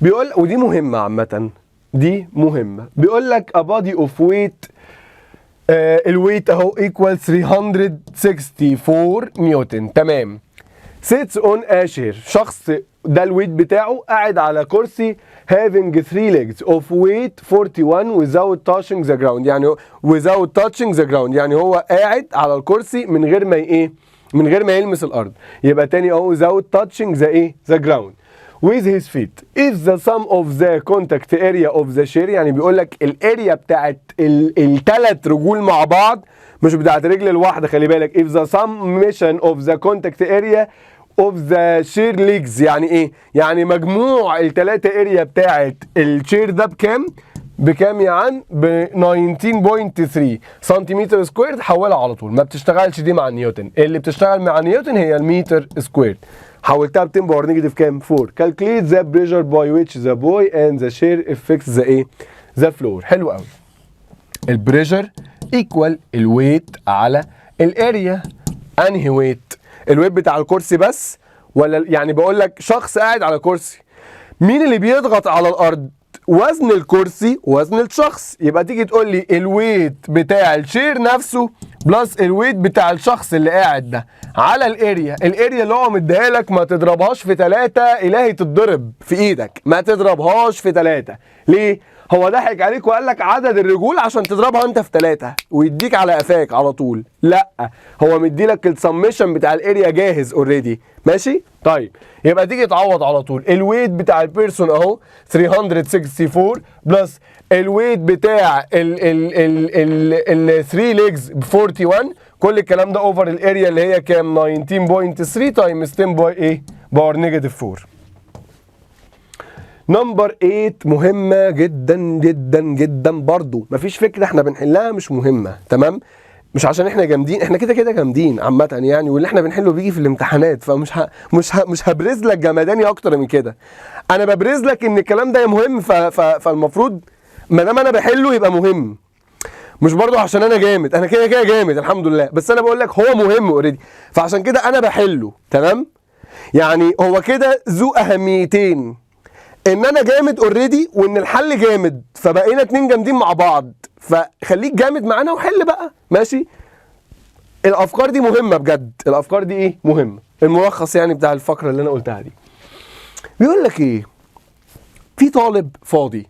بيقول، ودي مهمه عامه، دي مهمه. بيقول لك a body of weight الويت اهو equal 364 نيوتن. تمام. sits on a chair. شخص ده الويت بتاعه قاعد على كرسي having 3 legs of weight 41 without touching the ground. يعني without touching the ground يعني هو قاعد على الكرسي من غير ما ايه؟ من غير ما يلمس الارض. يبقى تاني اهو without touching the ايه؟ the ground. with his feet. if the sum of the contact area of the chair يعني بيقول لك الاريا بتاعت الثلاث رجول مع بعض، مش بتاعت رجل الواحده، خلي بالك. if the summation of the contact area of the chair legs يعني ايه؟ يعني مجموع الثلاثه اريا بتاعت الشير ده بكام؟ بكام يا عم؟ ب 19.3 سنتيمتر سكوير. تحولها على طول، ما بتشتغلش دي مع نيوتن، اللي بتشتغل مع نيوتن هي المتر سكوير. حولتها ب 10 باور نيجاتيف كام؟ 4. calculate the pressure by which the boy and the chair affects the ايه؟ the floor. حلو قوي. البريشر ايكوال الويت على الاريا. انهي ويت؟ الويت بتاع الكرسي بس ولا يعني بقول لك شخص قاعد على كرسي، مين اللي بيضغط على الارض؟ وزن الكرسي وزن الشخص. يبقى تيجي تقول لي الويت بتاع الشير نفسه بلس الويت بتاع الشخص اللي قاعد ده على الاريا. الاريا اللي هو مديها لك ما تضربهاش في 3، الهي تتضرب في ايدك، ما تضربهاش في 3. ليه؟ هو ضحك عليك وقال لك عدد الرجول عشان تضربها انت في 3 ويديك على قفاك على طول. لا، هو مديلك السمشن بتاع الاريا جاهز اوريدي. ماشي؟ طيب يبقى تيجي تعوض على طول. الويت بتاع البيرسون اهو 364 بلس الويت بتاع ال 3 ليجز ب 41. كل الكلام ده اوفر الاريا اللي هي كام؟ 19.3 تايمز 10 باي ايه؟ باور نيجاتيف 4. نمبر 8 مهمة جدا جدا جدا برضو، مفيش فكرة احنا بنحلها مش مهمة. تمام؟ مش عشان احنا جامدين، احنا كده كده جامدين عامة يعني، واللي احنا بنحله بيجي في الامتحانات، فمش مش هبرز لك جمداني اكتر من كده. انا ببرز لك ان الكلام ده مهم، فالمفروض ما دام انا بحله يبقى مهم. مش برضو عشان انا جامد، انا كده كده جامد الحمد لله، بس انا بقول لك هو مهم اوريدي، فعشان كده انا بحله. تمام؟ يعني هو كده ذو اهميتين، ان انا جامد اوريدي وان الحل جامد، فبقينا 2 جامدين مع بعض، فخليك جامد معانا وحل بقى. ماشي؟ الافكار دي مهمه بجد، الافكار دي ايه؟ مهمه. الملخص يعني بتاع الفقره اللي انا قلتها دي بيقول لك ايه؟ في طالب فاضي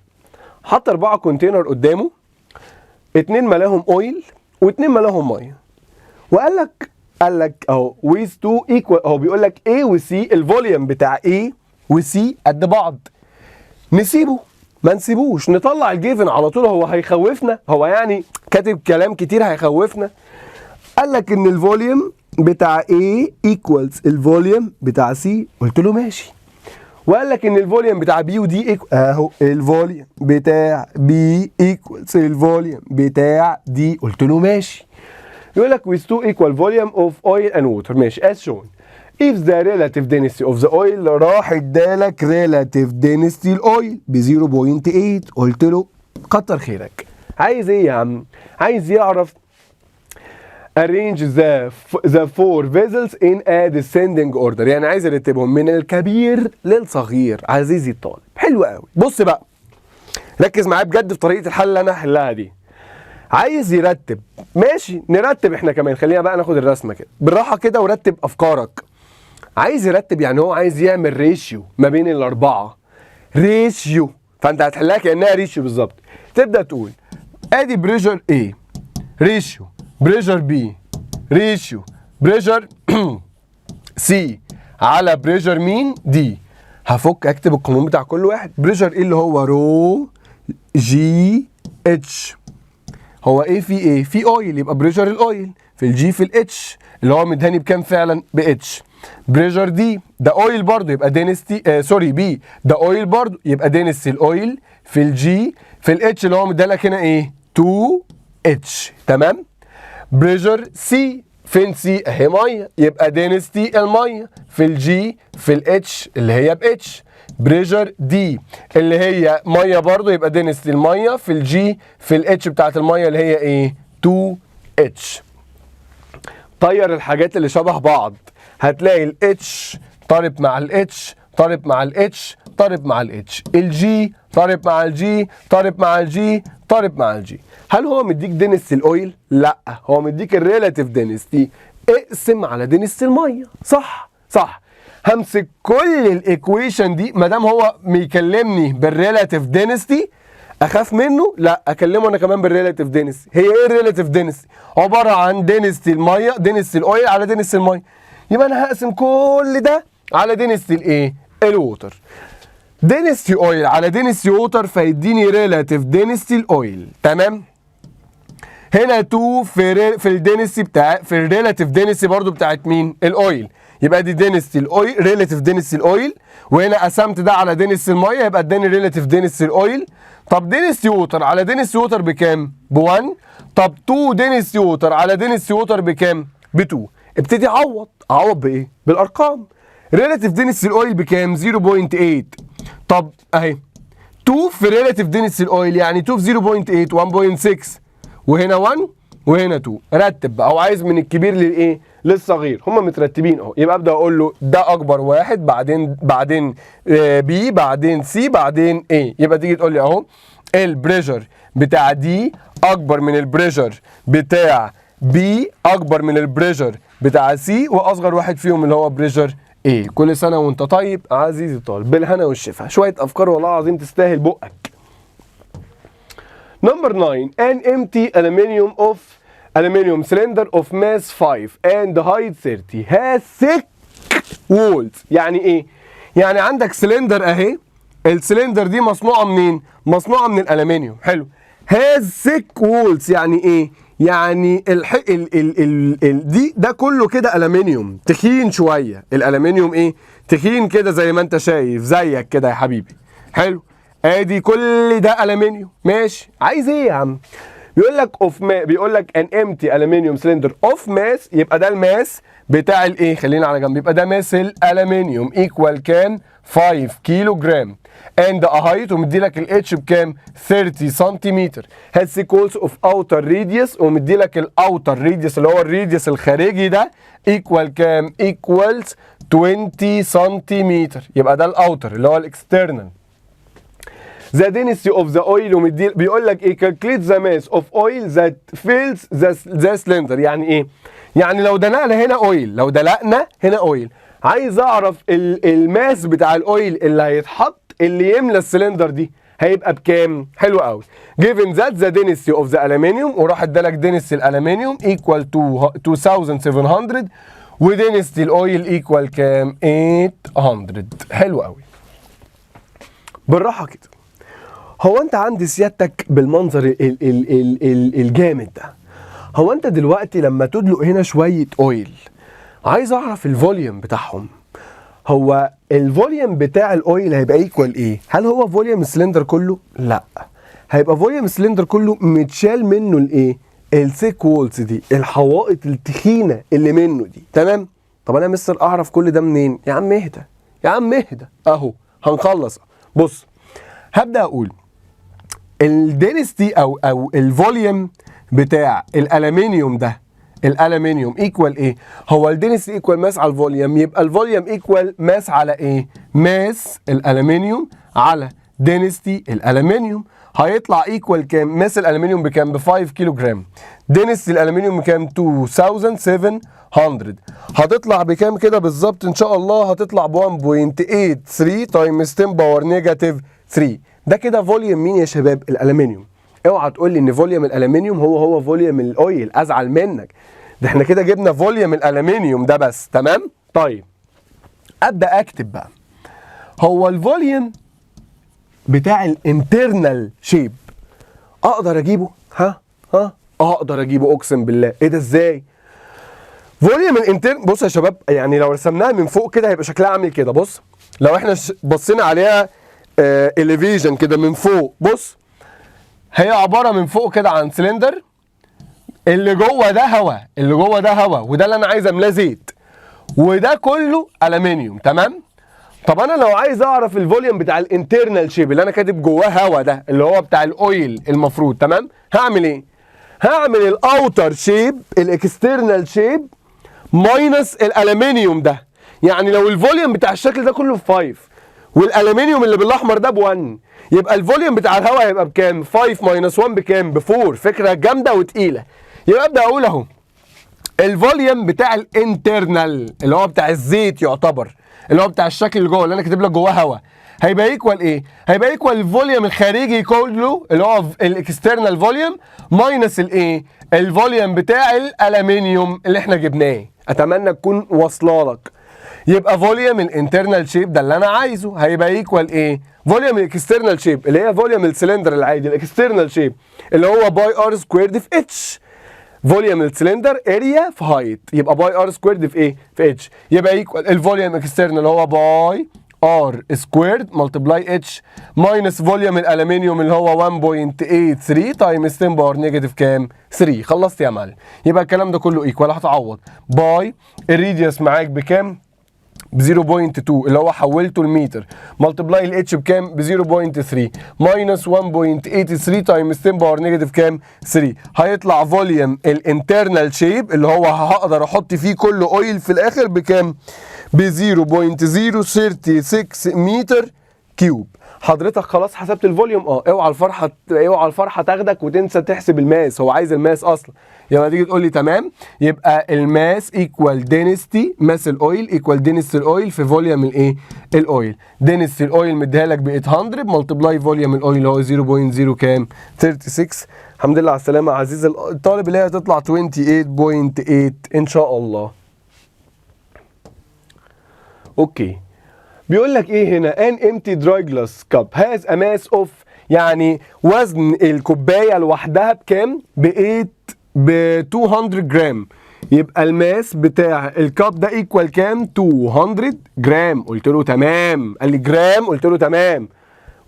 حط 4 كونتينر قدامه، 2 ملاهم اويل و2 ملاهم ميه، وقال لك اهو ويز 2 ايكوال. اهو بيقول لك A و C، الفوليوم بتاع A و C قد بعض. نسيبه؟ ما نسيبوش، نطلع الجيفن على طول. هو هيخوفنا؟ هو يعني كاتب كلام كتير هيخوفنا؟ قال لك ان الفوليوم بتاع A equals الفوليوم بتاع C. قلت له ماشي. وقال لك ان الفوليوم بتاع B و D اهو الفوليوم بتاع B equals الفوليوم بتاع D. قلت له ماشي. يقول لك with 2 equal volume of oil and water. ماشي. as shown if the relative density of the oil، راح ادالك relative density الاويل ب 0.8. قلت له كتر خيرك. عايز ايه يا عم؟ عايز يعرف arrange the 4 vessels in a descending order، يعني عايز يرتبهم من الكبير للصغير. عزيزي الطالب حلو قوي. بص بقى، ركز معايا بجد في طريقه الحل اللي انا هحلها دي. عايز يرتب، ماشي نرتب احنا كمان. خلينا بقى ناخد الرسمه كده بالراحه كده ورتب افكارك. عايز يرتب يعني هو عايز يعمل ريشيو ما بين الاربعه، ريشيو. فانت هتحلها كانها ريشيو بالظبط. تبدا تقول ادي بريشر A ريشيو بريشر B ريشيو بريشر C على بريشر مين؟ D. هفك اكتب القانون بتاع كل واحد. بريشر ايه اللي هو رو جي اتش. هو ايه في ايه؟ في اويل، يبقى بريشر الاويل في الجي في الاتش اللي هو مدهاني بكام فعلا؟ باتش. بريشر دي ده اويل برضه يبقى دينستي سوري بي ده اويل برضه يبقى دينستي الاويل في الجي في الاتش اللي هو مديلك هنا ايه؟ 2 اتش. تمام؟ بريشر سي، فين سي؟ اهي ميه، يبقى دينستي الميه في الجي في الاتش اللي هي باتش. بريشر دي اللي هي ميه برضو، يبقى دينستي الميه في الجي في الاتش بتاعت الميه اللي هي ايه؟ 2 اتش. طير الحاجات اللي شبه بعض، هتلاقي الاتش طارب مع الاتش طارب مع الاتش طارب مع الاتش، الجي طارب مع الجي طارب مع الجي اقترب مع الجي. هل هو مديك دينستي الاويل؟ لا، هو مديك الريلاتيف دينستي. اقسم على دينستي الميه. صح صح. همسك كل الايكويشن دي ما دام هو بيكلمني بالريلاتيف دينستي اخاف منه؟ لا، اكلمه انا كمان بالريلاتيف دينستي. هي ايه الريلاتيف دينستي؟ عباره عن دينستي الميه، دينستي الاويل على دينستي الميه. يبقى انا هقسم كل ده على دينستي الايه؟ الووتر. دينستي اويل على دينستي ووتر فيديني ريلاتيف دينستي الاويل. تمام. هنا 2 في الدينستي في الريلاتيف دينستي برضو بتاعت مين؟ الاويل. يبقى دي دينستي الاويل، ريلاتيف دينستي الاويل، وهنا قسمت ده على دينستي الميه يبقى اداني ريلاتيف دينستي الاويل. طب دينستي ووتر على دينستي ووتر بكام؟ ب1. طب 2 دينستي ووتر على دينستي ووتر بكام؟ ب2. ابتدي اعوض بايه؟ بالارقام. ريلاتيف دينستي الاويل بكام؟ 0.8. طب اهي 2 في ريلاتيف دينستي الاويل يعني 2 في 0.8 1.6، وهنا 1 وهنا 2. رتب بقى، هو عايز من الكبير للايه؟ للصغير. هم مترتبين اهو. يبقى ابدا اقول له ده اكبر واحد، بعدين بي، بعدين سي، بعدين ايه. يبقى تيجي تقول لي اهو البريشر بتاع دي اكبر من البريشر بتاع بي، اكبر من البريشر بتاع سي، واصغر واحد فيهم اللي هو بريشر ايه. كل سنه وانت طيب عزيزي الطالب، بالهنا والشفا. شويه افكار والله العظيم تستاهل بقك. Number 9. An empty aluminum cylinder of mass 5 and height 30 has thick walls. يعني ايه؟ يعني عندك سلندر اهي، السلندر دي مصنوعه منين؟ مصنوعه من الالومنيوم. حلو. has thick walls يعني ايه؟ يعني ده كله كده الومنيوم تخين شويه. الالومنيوم ايه؟ تخين كده زي ما انت شايف، زيك كده يا حبيبي. حلو. ادي كل ده الومنيوم. ماشي. عايز ايه يا عم؟ بيقول لك ان امتي الومنيوم سلندر اوف ماس، يبقى ده الماس بتاع الايه؟ خلينا على جنب. يبقى ده ماس الالومنيوم ايكوال كام؟ 5 كيلو جرام. اند هايت ومدي لك الاتش بكام؟ 30 سنتيمتر. هاد سيكولز اوف اوتر ريديوس ومدي لك الاوتر ريديوس اللي هو الريديوس الخارجي ده ايكوال كام؟ ايكوالز 20 سنتيمتر. يبقى ده الاوتر اللي هو الاكسترنال. The density of the oil بيقول لك ايه؟ calculate the mass of oil that fills the cylinder. يعني ايه؟ يعني لو دلقنا هنا اويل، لو دلقنا هنا اويل، عايز اعرف الماس بتاع الاويل اللي هيتحط اللي يملى السلندر دي هيبقى بكام؟ حلو قوي. given that the density of the aluminium، وراح ادالك density الالومنيوم equal to 2700 ودنسيتي الاويل ايكوال كام؟ 800. حلو قوي. بالراحه كده. هو انت عند سيادتك بالمنظر الجامد ده، هو انت دلوقتي لما تدلق هنا شويه اويل عايز اعرف الفوليوم بتاعهم. هو الفوليوم بتاع الاويل هيبقى ايكوال ايه؟ هل هو فوليوم السلندر كله؟ لا، هيبقى فوليوم السلندر كله متشال منه الايه؟ الثيك وولز دي، الحوائط التخينه اللي منه دي. تمام. طب انا مستر اعرف كل ده منين؟ يا عم اهدى، يا عم اهدى. اهو هنخلص. بص، هبدا اقول الدينستي او الفوليوم بتاع الالومنيوم ده، الالومنيوم ايكوال ايه؟ هو الدينستي ايكوال ماس على الفوليوم، يبقى الفوليوم ايكوال ماس على ايه؟ ماس الالومنيوم على دينستي الالومنيوم. هيطلع ايكوال كام؟ ماس الالومنيوم بكام؟ ب 5 كيلو جرام. دينستي الالومنيوم بكام؟ 2700. هتطلع بكام كده بالظبط ان شاء الله؟ هتطلع ب 1.83 تايمز 10 باور نيجاتيف 3. ده كده فوليوم مين يا شباب؟ الالومنيوم. اوعى تقول لي ان فوليوم الالومنيوم هو فوليوم الاويل، ازعل منك. ده احنا كده جبنا فوليوم الالومنيوم ده بس. تمام. طيب ابدا اكتب بقى. هو الفوليوم بتاع الانترنال شيب اقدر اجيبه؟ اقدر اجيبه اقسم بالله. ايه ده ازاي؟ فوليوم الانترنال، بص يا شباب، يعني لو رسمناها من فوق كده هيبقى شكلها عامل كده. بص، لو احنا بصينا عليها elevation كده من فوق، بص هي عباره من فوق كده عن سلندر، اللي جوه ده هواء، اللي جوه ده هواء، وده اللي انا عايز املاه زيت، وده كله الومنيوم. تمام. طب انا لو عايز اعرف الفوليوم بتاع الانترنال شيب اللي انا كاتب جواه هواء ده اللي هو بتاع الاويل المفروض، تمام، هعمل ايه؟ هعمل الاوتر شيب، الاكسترنال شيب ماينس الالومنيوم ده. يعني لو الفوليوم بتاع الشكل ده كله 5 والالومنيوم اللي بالاحمر ده ب1، يبقى الفوليوم بتاع الهواء هيبقى بكام؟ 5 ماينس 1 بكام؟ ب4. فكره جامده وتقيله. يبقى ابدا اقول اهو الفوليوم بتاع الانترنال اللي هو بتاع الزيت يعتبر، اللي هو بتاع الشكل اللي جوه اللي انا كاتب لك جواه هواء، هيبقى ايكوال ايه؟ هيبقى ايكوال الفوليوم الخارجي كله اللي هو الاكسترنال فوليوم ماينس الايه؟ الفوليوم بتاع الالومنيوم اللي احنا جبناه. اتمنى تكون واصله لك. يبقى فوليوم الانترنال شيب ده اللي انا عايزه هيبقى ايكوال ايه؟ فوليوم الاكسترنال شيب اللي هي فوليوم السلندر العادي الاكسترنال شيب اللي هو باي ار سكويرد في اتش. فوليوم السلندر اريا في هايت، يبقى باي ار سكويرد في ايه؟ في اتش. يبقى ايكوال الفوليوم اكسترنال اللي هو باي ار سكويرد ملتبلاي اتش ماينس فوليوم الالومنيوم اللي هو 1.83 تايمز 10 باور نيجاتيف كام؟ 3. خلصت يا معلم. يبقى الكلام ده كله ايكوال، هتعوض باي الريديوس معاك بكام؟ ب 0.2 اللي هو حولته لمتر ملتبلاي الاتش بكام؟ ب 0.3 ماينس 1.83 تايمز 10 باور نيجاتيف كام؟ 3. هيطلع فوليوم الانترنال شيب اللي هو هقدر احط فيه كل اويل في الاخر بكام؟ ب 0.036 متر كيوب. حضرتك خلاص حسبت الفوليوم؟ اوعى الفرحه تاخدك وتنسى تحسب الماس، هو عايز الماس اصلا. يبقى تيجي تقول لي تمام، يبقى الماس ايكوال دينستي، ماس الاويل ايكوال دينستي الاويل في فوليوم الايه؟ الاويل. دينستي الاويل مديها لك ب 800 ملتبلاي فوليوم الاويل اللي هو 0.0 كام؟ 36. الحمد لله على السلامه عزيز الطالب، اللي هي هتطلع 28.8 ان شاء الله. اوكي. بيقول لك ايه هنا؟ an empty dry glass cup has a mass of، يعني وزن الكوبايه لوحدها بكام؟ ب 200 جرام. يبقى الماس بتاع الكاب ده ايكوال كام؟ 200 جرام. قلت له تمام. قال لي جرام، قلت له تمام.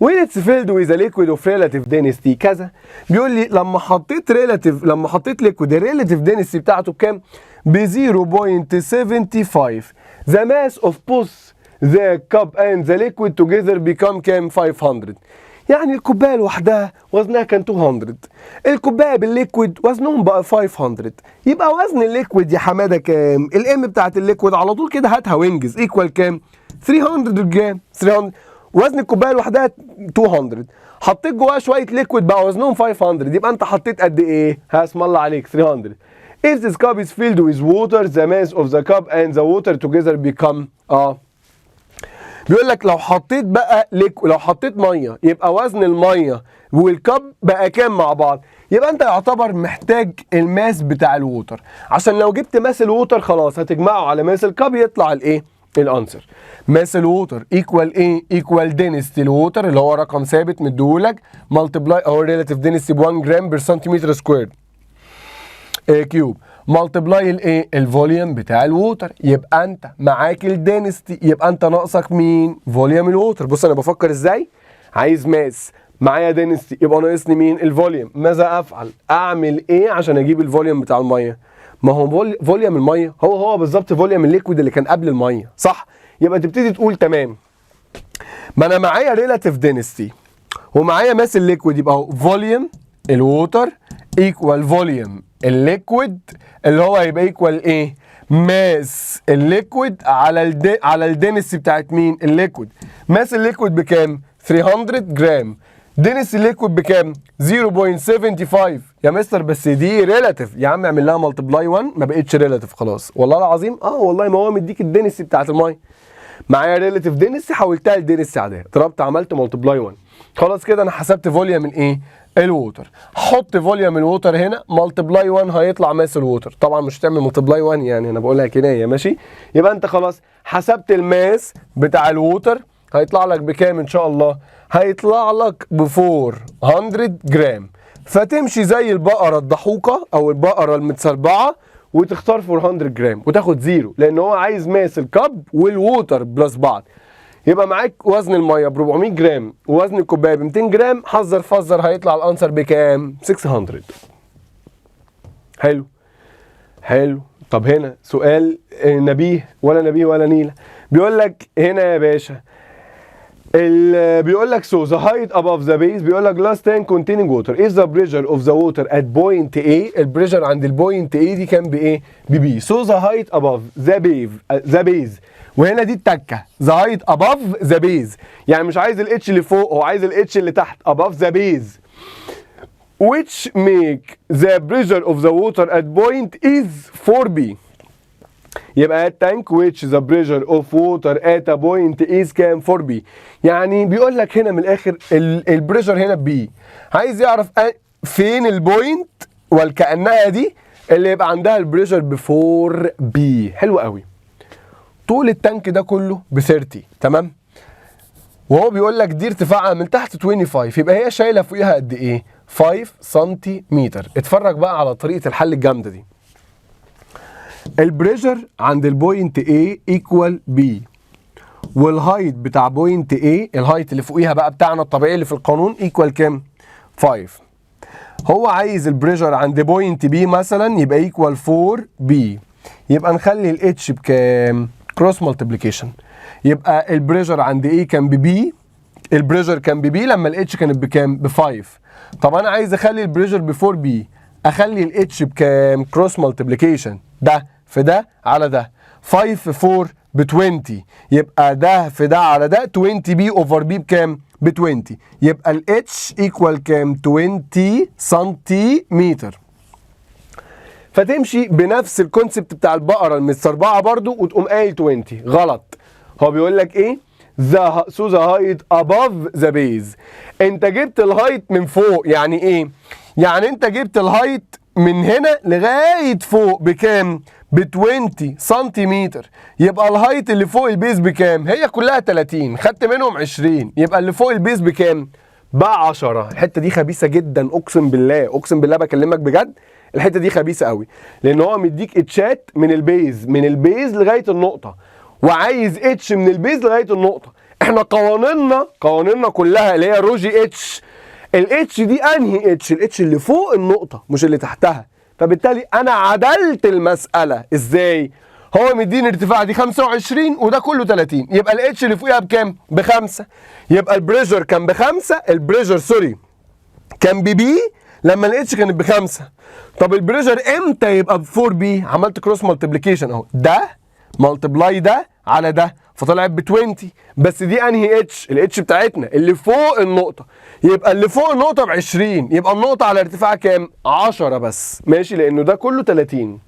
when it's filled with a liquid of relative density كذا. بيقول لي لما حطيت liquid الريلاتيف density بتاعته بكام؟ ب 0.75 the mass of both the cup and the liquid together become كام؟ 500. يعني الكوبايه لوحدها وزنها كان 200، الكوبايه بالليكويد وزنهم بقى 500. يبقى وزن الليكويد يا حماده كام؟ الام بتاعت الليكويد على طول كده هاتها وانجز، ايكوال كام؟ 300 جرام. 300 وزن الكوبايه لوحدها 200، حطيت جواها شويه ليكويد بقى وزنهم 500، يبقى انت حطيت قد ايه؟ اسم الله عليك 300. If this cup is filled with water the mass of the cup and the water together become بيقول لك لو حطيت بقى لو حطيت ميه يبقى وزن الميه والكب بقى كام مع بعض؟ يبقى انت يعتبر محتاج الماس بتاع الووتر، عشان لو جبت ماس الووتر خلاص هتجمعه على ماس الكب يطلع الايه؟ الانسر. ماس الووتر ايكوال ايه؟ ايكوال دينستي الووتر اللي هو رقم ثابت مديهولك ملتبلاي او الريلاتيف دينستي ب 1 جرام بير سنتيمتر سكوير كيوب ملتبلاي الايه؟ الفوليوم بتاع الووتر. يبقى انت معاك الدينستي، يبقى انت ناقصك مين؟ فوليوم الووتر. بص انا بفكر ازاي؟ عايز ماس، معايا دينستي، يبقى ناقصني مين؟ الفوليوم. ماذا افعل؟ اعمل ايه عشان اجيب الفوليوم بتاع الميه؟ ما هو فوليوم الميه هو بالظبط فوليوم الليكويد اللي كان قبل الميه، صح؟ يبقى تبتدي تقول تمام، ما انا معايا ريلاتيف دينستي ومعايا ماس الليكويد، يبقى فوليوم الووتر ايكوال فوليوم الليكويد اللي هو هيبقى ايكوال ايه؟ ماس الليكويد على الدنسي بتاعت مين؟ الليكويد. ماس الليكويد بكام؟ 300 جرام. دنسي الليكويد بكام؟ 0.75. يا مستر بس دي ريلاتيف. يا عم اعمل لها ملتبلاي 1 ما بقتش ريلاتيف خلاص. والله العظيم والله ما هو مديك الدنسي بتاعت الميه. معايا ريلاتيف دنسي حولتها لدنسي عاديه، ضربت عملت ملتبلاي 1. خلاص كده انا حسبت فوليوم الايه؟ الووتر. حط فوليوم الووتر هنا ملتبلاي 1 هيطلع ماس الووتر. طبعا مش هتعمل ملتبلاي 1 يعني انا بقولها كنايه ماشي. يبقى انت خلاص حسبت الماس بتاع الووتر هيطلع لك بكام ان شاء الله؟ هيطلع لك ب 400 جرام. فتمشي زي البقره الضحوكه او البقره المتسربعه وتختار 400 جرام وتاخد زيرو، لان هو عايز ماس الكب والووتر بلس بعض. يبقى معاك وزن الميه ب 400 جرام ووزن الكوبايه ب 200 جرام، حذر فزر هيطلع الانسر بكام؟ 600. حلو. طب هنا سؤال نبيه ولا نيله. بيقول لك هنا يا باشا بيقول لك so the height above the base بيقول لك glass tank containing water if the pressure of the water at point A البريشر عند البوينت A دي كان بايه؟ بB so the height above the base وهنا دي التكه the height above the base يعني مش عايز الاتش اللي فوق هو عايز الاتش اللي تحت above the base which make the pressure of the water at point is 4B يبقى التانك which the pressure of water at a point is كام 4B يعني بيقول لك هنا من الاخر البريشر هنا B عايز يعرف فين البوينت والكأنها دي اللي يبقى عندها البريشر ب 4B حلو قوي. طول التانك ده كله ب 30 تمام وهو بيقول لك دي ارتفاعها من تحت 25 يبقى هي شايله فوقيها قد ايه 5 سنتيمتر. اتفرج بقى على طريقه الحل الجامده دي. البريشر عند البوينت A ايكوال B والهايت بتاع بوينت A الهايت اللي فوقيها بقى بتاعنا الطبيعي اللي في القانون ايكوال كام 5. هو عايز البريشر عند بوينت B مثلا يبقى ايكوال 4B يبقى نخلي الاتش بكام كروس مالتيبليكيشن يبقى البريشر عند A كان بB البريشر كان بB لما الاتش كانت بكام ب 5. طب انا عايز اخلي البريشر ب 4B اخلي الاتش بكام كروس مالتيبليكيشن ده في ده على ده 5 في 4 ب 20 يبقى ده في ده على ده 20 بي اوفر بي بكام ب 20 يبقى الاتش ايكوال كام 20 سنتيمتر. فتمشي بنفس الكونسبت بتاع البقره المتسربعه برضو وتقوم قايل 20 غلط. هو بيقول لك ايه so the height above the base انت جبت الهايت من فوق يعني ايه يعني انت جبت الهايت من هنا لغايه فوق بكام ب 20 سنتيمتر يبقى الهايت اللي فوق البيز بكام هي كلها 30 خدت منهم 20 يبقى اللي فوق البيز بكام ب 10. الحته دي خبيثه جدا اقسم بالله بكلمك بجد الحته دي خبيثه قوي لان هو مديك اتشات من البيز لغايه النقطه وعايز اتش من البيز لغايه النقطه. احنا قوانيننا كلها اللي هي روجي اتش الاتش دي انهي اتش الاتش اللي فوق النقطه مش اللي تحتها. فبالتالي انا عدلت المساله ازاي هو مديني ارتفاع دي 25 وده كله 30 يبقى الاتش اللي فوقها بكام ب5 يبقى البريشر كان ب5 كان ببي لما الاتش كانت ب5. طب البريشر امتى يبقى ب4 بي عملت كروس مالتيبليكيشن اهو ده مالتبلاي ده على ده فطلعت ب 20 بس دي انهي اتش الاتش بتاعتنا اللي فوق النقطه يبقى اللي فوق النقطه ب 20 يبقى النقطه على ارتفاع كام 10 بس ماشي لانه ده كله 30.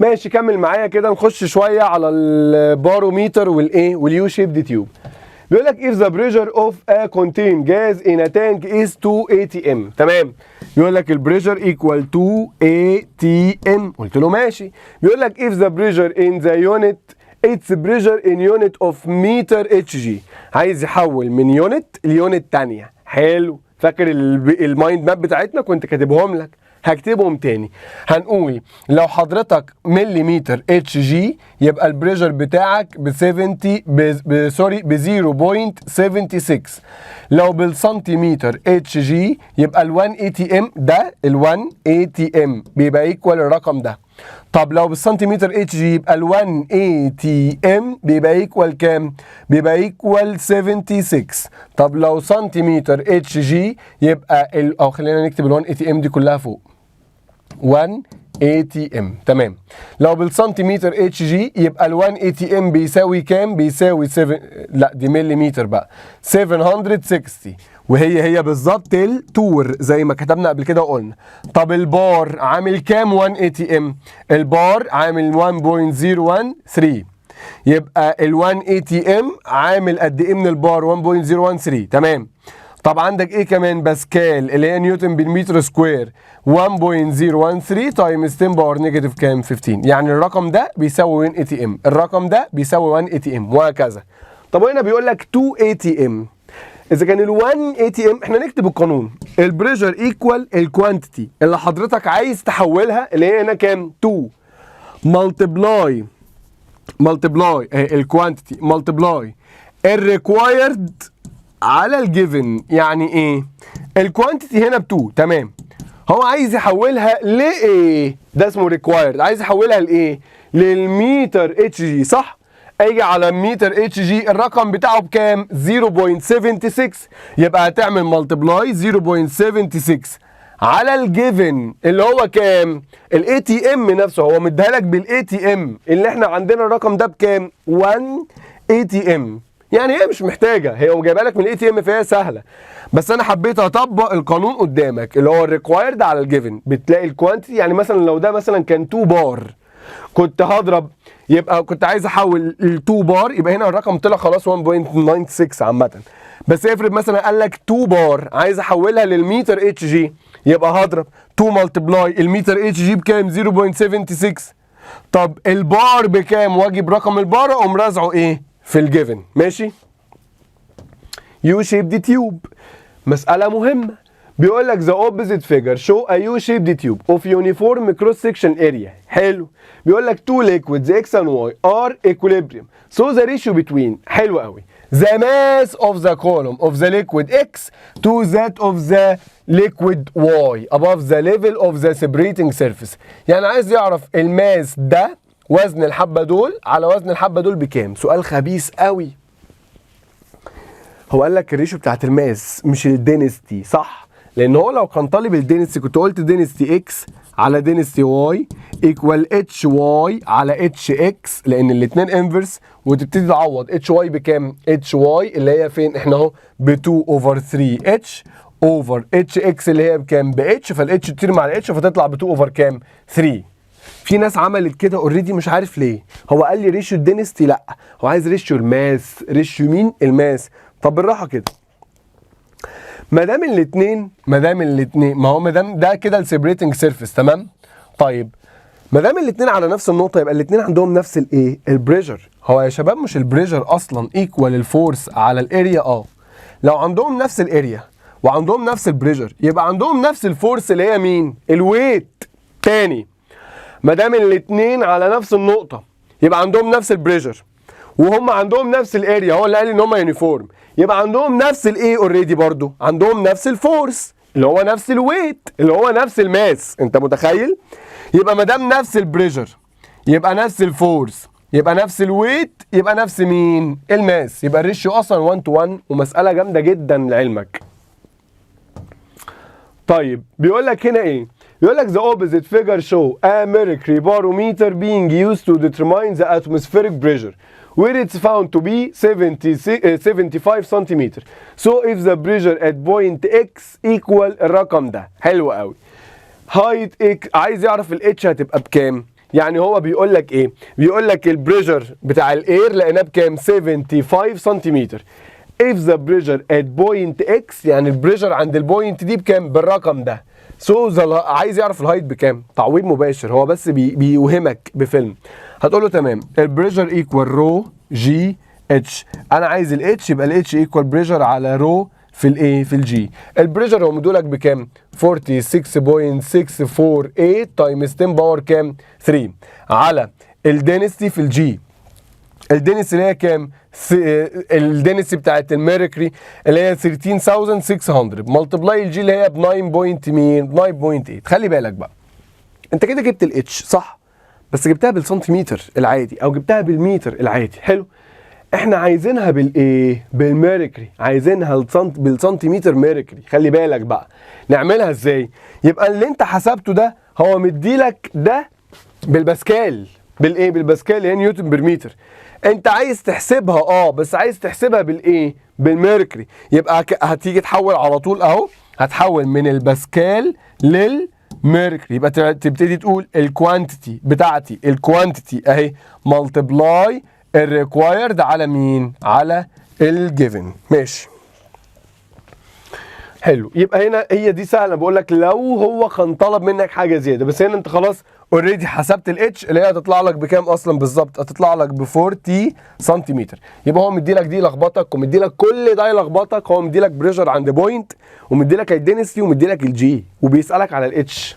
ماشي كمل معايا كده نخش شويه على الباروميتر واليو شيبد تيوب. بيقول لك if the pressure of a contained gas in a tank is 2 atm تمام بيقول لك البريشر equal 2 atm قلت له ماشي. بيقول لك if the pressure in the unit its pressure in unit of meter hg عايز يحول من يونت ليونت تانية. حلو فاكر المايند ماب بتاعتنا كنت كاتبهم لك هكتبهم تاني. هنقول لو حضرتك مليمتر اتش جي يبقى البريشر بتاعك ب 0.76 لو بالسنتيمتر اتش جي يبقى ال1 اي تي ام ده ال1 اي تي ام بيبقى ايكوال الرقم ده. طب لو بالسنتيمتر اتش جي يبقى ال1 اي تي ام بيبقى ايكوال كام بيبقى ايكوال 76. طب لو سنتيمتر اتش جي يبقى او خلينا نكتب ال1 اي تي ام دي كلها فوق 1 اي تي ام تمام. لو بالسنتيمتر اتش جي يبقى ال1 اي تي ام بيساوي كام بيساوي 7 لا دي مليمتر بقى 760 وهي بالظبط التور زي ما كتبنا قبل كده وقلنا. طب البار عامل كام 1 اي تي ام البار عامل 1.013 يبقى ال1 اي تي ام عامل قد ايه من البار 1.013 تمام. طب عندك ايه كمان باسكال اللي هي نيوتن بالمتر سكوير 1.013 تايمز 10 باور نيجاتيف كام 15 يعني الرقم ده بيساوي 1 اي تي ام الرقم ده بيساوي 1 اي تي ام وهكذا. طب هنا بيقول لك 2 اي تي ام اذا كان ال1 اي تي ام احنا نكتب القانون البريشر ايكوال الكوانتيتي اللي حضرتك عايز تحولها اللي هي هنا كام 2 ملتبلاي الكوانتيتي ملتبلاي الريكوايرد على الجيفن. يعني ايه الكوانتيتي هنا ب2 تمام هو عايز يحولها لايه ده اسمه ريكوايرد عايز يحولها لايه للمتر اتش جي صح. اجي على متر اتش جي الرقم بتاعه بكام؟ 0.76. يبقى هتعمل ملتبلاي 0.76 على الجيفن اللي هو كام؟ الاي تي ام نفسه، هو مديها لك بالاي تي ام اللي احنا عندنا الرقم ده بكام؟ 1 اي تي ام. يعني هي مش محتاجه، هي جايبها لك من الاي تي ام فهي سهله، بس انا حبيت اطبق القانون قدامك اللي هو الريكوايرد على الجيفن. بتلاقي الكوانتيتي، يعني مثلا لو ده مثلا كان 2 بار كنت هضرب، يبقى كنت عايز احول ال 2 بار، يبقى هنا الرقم طلع خلاص 1.96 عامه. بس افرض مثلا قال لك 2 بار عايز احولها للمتر اتش جي، يبقى هضرب 2 ملتبلاي المتر اتش جي بكام؟ 0.76. طب البار بكام؟ واجيب رقم البار اقوم رازعه ايه؟ في الجيفن. ماشي؟ يو شيبد تيوب، مسألة مهمة. بيقول لك the opposite figure show a U-shaped tube of uniform cross section area. حلو. بيقول لك two liquids X and Y are equilibrium. So the ratio between، حلو قوي، the mass of the column of the liquid X to that of the liquid Y above the level of the separating surface. يعني عايز يعرف الماس ده، وزن الحبة دول على وزن الحبة دول بكام. سؤال خبيث قوي. هو قال لك الريشيو بتاعت الماس مش الدينستي، صح؟ لان هو لو كان طالب الدينستي كنت قلت دينستي اكس على دينستي واي ايكوال اتش واي على اتش اكس، لان الاثنين انفرس، وتبتدي تعوض اتش واي بكام؟ اتش واي اللي هي فين؟ احنا اهو ب 2 اوفر 3 اتش اوفر اتش اكس اللي هي بكام؟ باتش، فالاتش تطير مع الاتش فتطلع ب 2 اوفر كام؟ 3. في ناس عملت كده اوريدي مش عارف ليه. هو قال لي ريشيو الدينستي، لا هو عايز ريشيو الماس. ريشيو مين؟ الماس. طب بالراحه كده، ما دام الاثنين ما هو ما دام ده كده السيبريتنج سيرفيس، تمام؟ طيب ما دام الاثنين على نفس النقطه يبقى الاثنين عندهم نفس الايه؟ البريشر. هو يا شباب مش البريشر اصلا ايكوال الفورس على الاريا؟ لو عندهم نفس الاريا وعندهم نفس البريشر يبقى عندهم نفس الفورس اللي هي مين؟ الويت. تاني، ما دام الاثنين على نفس النقطه يبقى عندهم نفس البريشر وهم عندهم نفس الاريا، هو اللي قال ان هم يونيفورم، يبقى عندهم نفس الايه اوريدي، برضو عندهم نفس الفورس اللي هو نفس الويت اللي هو نفس الماس. انت متخيل؟ يبقى ما دام نفس البريشر يبقى نفس الفورس يبقى نفس الويت يبقى نفس مين؟ الماس. يبقى الريشيو اصلا 1 to 1، ومساله جامده جدا لعلمك. طيب بيقول لك هنا ايه؟ بيقول لك the opposite figure show a mercury barometer being used to determine the atmospheric pressure where it's found to be 75 centimeter. So if the pressure at point X equal الرقم ده. حلو قوي. height X عايز يعرف ال H هتبقى بكام؟ يعني هو بيقول لك ايه؟ بيقول لك البريشر بتاع الاير لقيناه بكام؟ 75 سنتيمتر. if the pressure at point X يعني البريشر عند البوينت دي بكام؟ بالرقم ده. عايز يعرف الهايت بكام؟ تعويض مباشر، هو بس بيوهمك بفيلم. هتقول له تمام، البريشر ايكوال رو جي اتش، انا عايز الاتش يبقى الاتش ايكوال بريشر على رو في الايه؟ في الجي. البريشر هو مدولك بكام؟ 46.648 تايمز 10 باور كام؟ 3 على الدينستي في الجي. الدينستي اللي هي كام؟ الدينستي بتاعت الميركوري اللي هي 13600 ملتبلاي الجي اللي هي ب 9.8. خلي بالك بقى، انت كده جبت الاتش صح، بس جبتها بالسنتيمتر العادي او جبتها بالمتر العادي. حلو، احنا عايزينها بالايه؟ بالميركوري، عايزينها بالسنتيمتر ميركوري. خلي بالك بقى نعملها ازاي. يبقى اللي انت حسبته ده هو مديلك ده بالباسكال، بالايه؟ بالباسكال اللي هي نيوتن بير متر. انت عايز تحسبها بس عايز تحسبها بالايه؟ بالميركوري. يبقى هتيجي تحول على طول اهو، هتحول من الباسكال للميركوري. يبقى تبتدي تقول الكوانتيتي بتاعتي، الكوانتيتي اهي ملتبلاي الريكوايرد على مين؟ على الجيفن. ماشي حلو. يبقى هنا هي دي سهله، بقول لك لو هو كان طلب منك حاجه زياده، بس هنا انت خلاص اوريدي حسبت الاتش اللي هي هتطلع لك بكام اصلا بالظبط؟ هتطلع لك ب 40 سنتيمتر. يبقى هو مدي لك دي لخبطك ومدي لك كل ده يلخبطك. هو مدي لك بريشر عند بوينت ومدي لك الدينستي ومدي لك الجي وبيسالك على الاتش.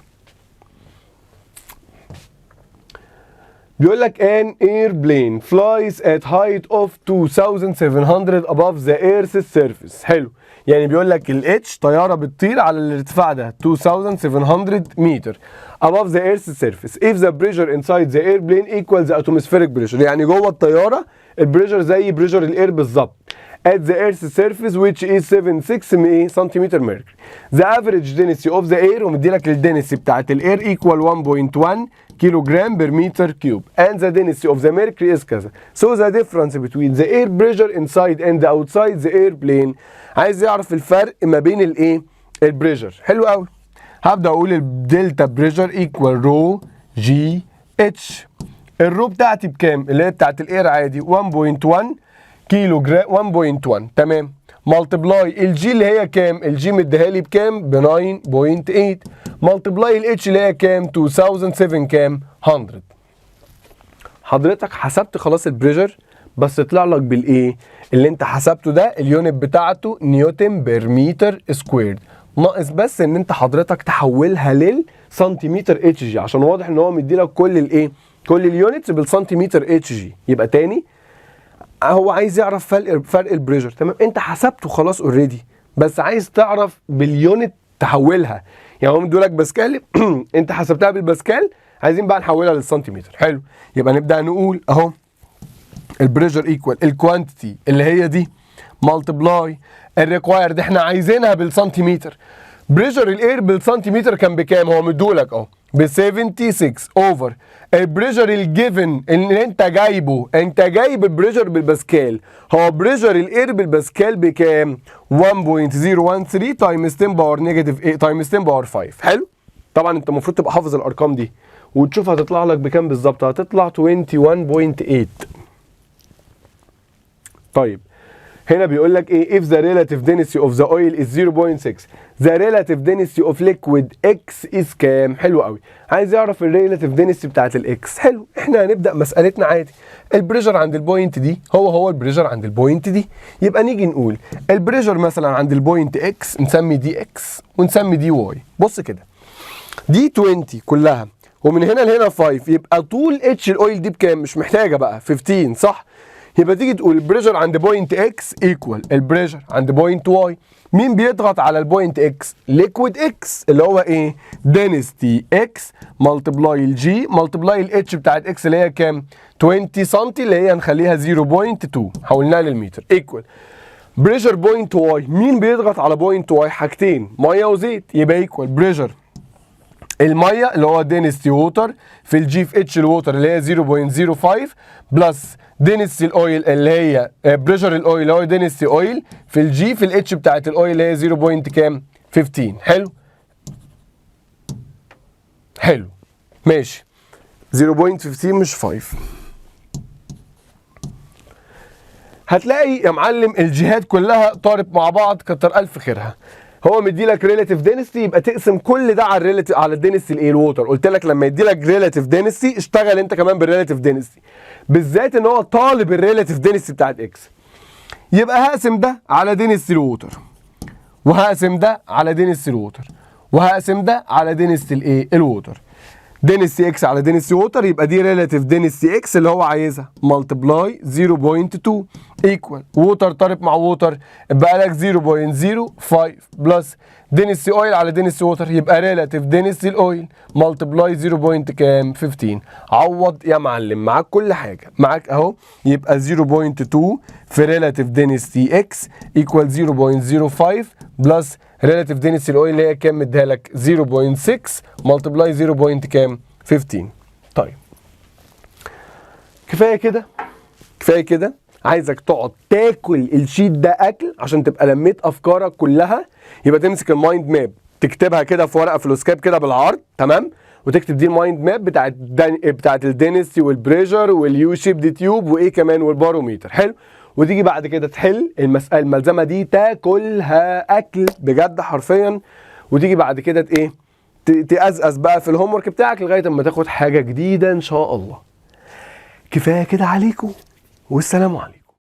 بيقول لك an airplane flies at height of 2700 above the earth's surface. حلو، يعني بيقول لك الاتش طياره بتطير على الارتفاع ده 2700 متر above the earth's surface if the pressure inside the airplane equals the atmospheric pressure. يعني جوه الطياره البريشر زي بريشر الاير بالظبط at the earth's surface which is 76 سنتيمتر mercury. The average density of the air ومدي لك الدنسي بتاعت الاير equal 1.1 كيلو جرام per meter cube and the density of the mercury is كذا. So the difference between the air pressure inside and outside the airplane. عايز يعرف الفرق ما بين الايه؟ البريشر. حلو قوي. هبدا اقول الدلتا بريشر equal رو جي اتش. الرو بتاعتي بكام؟ اللي هي بتاعت الاير عادي 1.1 كيلو جرام 1.1 تمام. ملتبلاي الجي اللي هي كام؟ الجي مديها لي بكام؟ ب 9.8. ملتبلاي الاتش اللي هي كام؟ 2007 كام؟ 100. حضرتك حسبت خلاص البريشر بس طلع لك بالايه؟ اللي انت حسبته ده اليونت بتاعته نيوتن بير متر سكويرد. ناقص بس ان انت حضرتك تحولها للسنتيمتر اتش جي عشان واضح ان هو مدي لك كل الايه؟ كل اليونتس بالسنتيمتر اتش جي. يبقى تاني هو عايز يعرف فرق البريشر تمام. انت حسبته خلاص اوريدي بس عايز تعرف باليونت تحولها. يعني هو مديلك باسكال انت حسبتها بالباسكال عايزين بقى نحولها للسنتيمتر. حلو، يبقى نبدا نقول اهو البريشر ايكوال الكوانتيتي اللي هي دي مالتبلاي الريكوايرد احنا عايزينها بالسنتيمتر. بريشر الاير بالسنتيمتر كان بكام؟ هو مديهولك اهو ب 76 اوفر البريشر الجيفن اللي انت جايبه. انت جايب البريشر بالباسكال. هو بريشر الاير بالباسكال بكام؟ 1.013 تايمز 10 باور نيجاتيف 8 تايمز 10 باور 5. حلو، طبعا انت المفروض تبقى حافظ الارقام دي وتشوف هتطلع لك بكام بالظبط. هتطلع 21.8. طيب هنا بيقول لك ايه؟ if the relative density of the oil is 0.6 the relative density of liquid x is كام؟ حلو قوي. عايز يعرف الريلاتيف دنسيتي بتاعت الاكس. حلو، احنا هنبدا مسالتنا عادي. البريشر عند البوينت دي هو البريشر عند البوينت دي. يبقى نيجي نقول البريشر مثلا عند البوينت اكس نسمي دي اكس ونسمي دي واي. بص كده دي 20 كلها ومن هنا لهنا 5 يبقى طول اتش الاويل دي بكام؟ مش محتاجه بقى 15 صح؟ يبقى تيجي تقول البريشر عند بوينت اكس ايكوال البريشر عند بوينت واي. مين بيضغط على البوينت اكس؟ ليكويد اكس اللي هو ايه؟ دنسيتي اكس ملتبلاي الجي ملتبلاي الاتش بتاعت اكس اللي هي كام؟ 20 سم اللي هي هنخليها 0.2 حولناها للمتر ايكوال بريشر بوينت واي. مين بيضغط على بوينت واي؟ حاجتين ميه وزيت. يبقى ايكوال بريشر الميه اللي هو دينستي ووتر في الجي في اتش الووتر اللي هي 0.05 بلس دينستي الاويل اللي هي بريشر الاويل اللي هو دينستي اويل في الجي في الاتش بتاعت الاويل اللي هي 0. كام؟ 15. حلو حلو ماشي 0.15 مش 5. هتلاقي يا معلم الجهات كلها طارت مع بعض كتر الف خيرها. هو مدي لك ريلاتيف دينستي يبقى تقسم كل ده على الريلاتيف على الدينستي الايه الووتر. قلت لك لما يدي لك ريلاتيف دينستي اشتغل انت كمان بالريلاتيف دينستي بالذات ان هو طالب الريلاتيف دينستي بتاعت اكس. يبقى هقسم ده على دينستي الووتر وهقسم ده على دينستي الووتر وهقسم ده على دينستي الايه الووتر. دينستي اكس على دينستي ووتر يبقى دي ريلاتيف دينستي اكس اللي هو عايزها ملتبلاي 0.2 ايكوال ووتر طارق مع ووتر يبقى لك 0.05 بلس دينستي اويل على دينستي ووتر يبقى ريلاتيف دينستي الاويل ملتبلاي 0. كام؟ 15. عوض يا معلم معاك كل حاجه معاك اهو. يبقى 0.2 في ريلاتيف دينستي اكس ايكوال 0.05 بلس ريلاتيف دينستي الاويل اللي هي كام مديها لك 0.6 ملتبلاي 0. كام؟ 15. طيب كفايه كده كفايه كده. عايزك تقعد تاكل الشيت ده اكل عشان تبقى لميت افكارك كلها. يبقى تمسك المايند ماب تكتبها كده في ورقه فلوسكاب كده بالعرض تمام وتكتب دي المايند ماب بتاعت الدينستي والبريشر واليو شيب دي تيوب وايه كمان والباروميتر. حلو، وتيجي بعد كده تحل المساله الملزمه دي تاكلها اكل بجد حرفيا. وتيجي بعد كده ايه تقزقز بقى في الهوم ورك بتاعك لغايه اما تاخد حاجه جديده ان شاء الله. كفايه كده عليكم والسلام عليكم.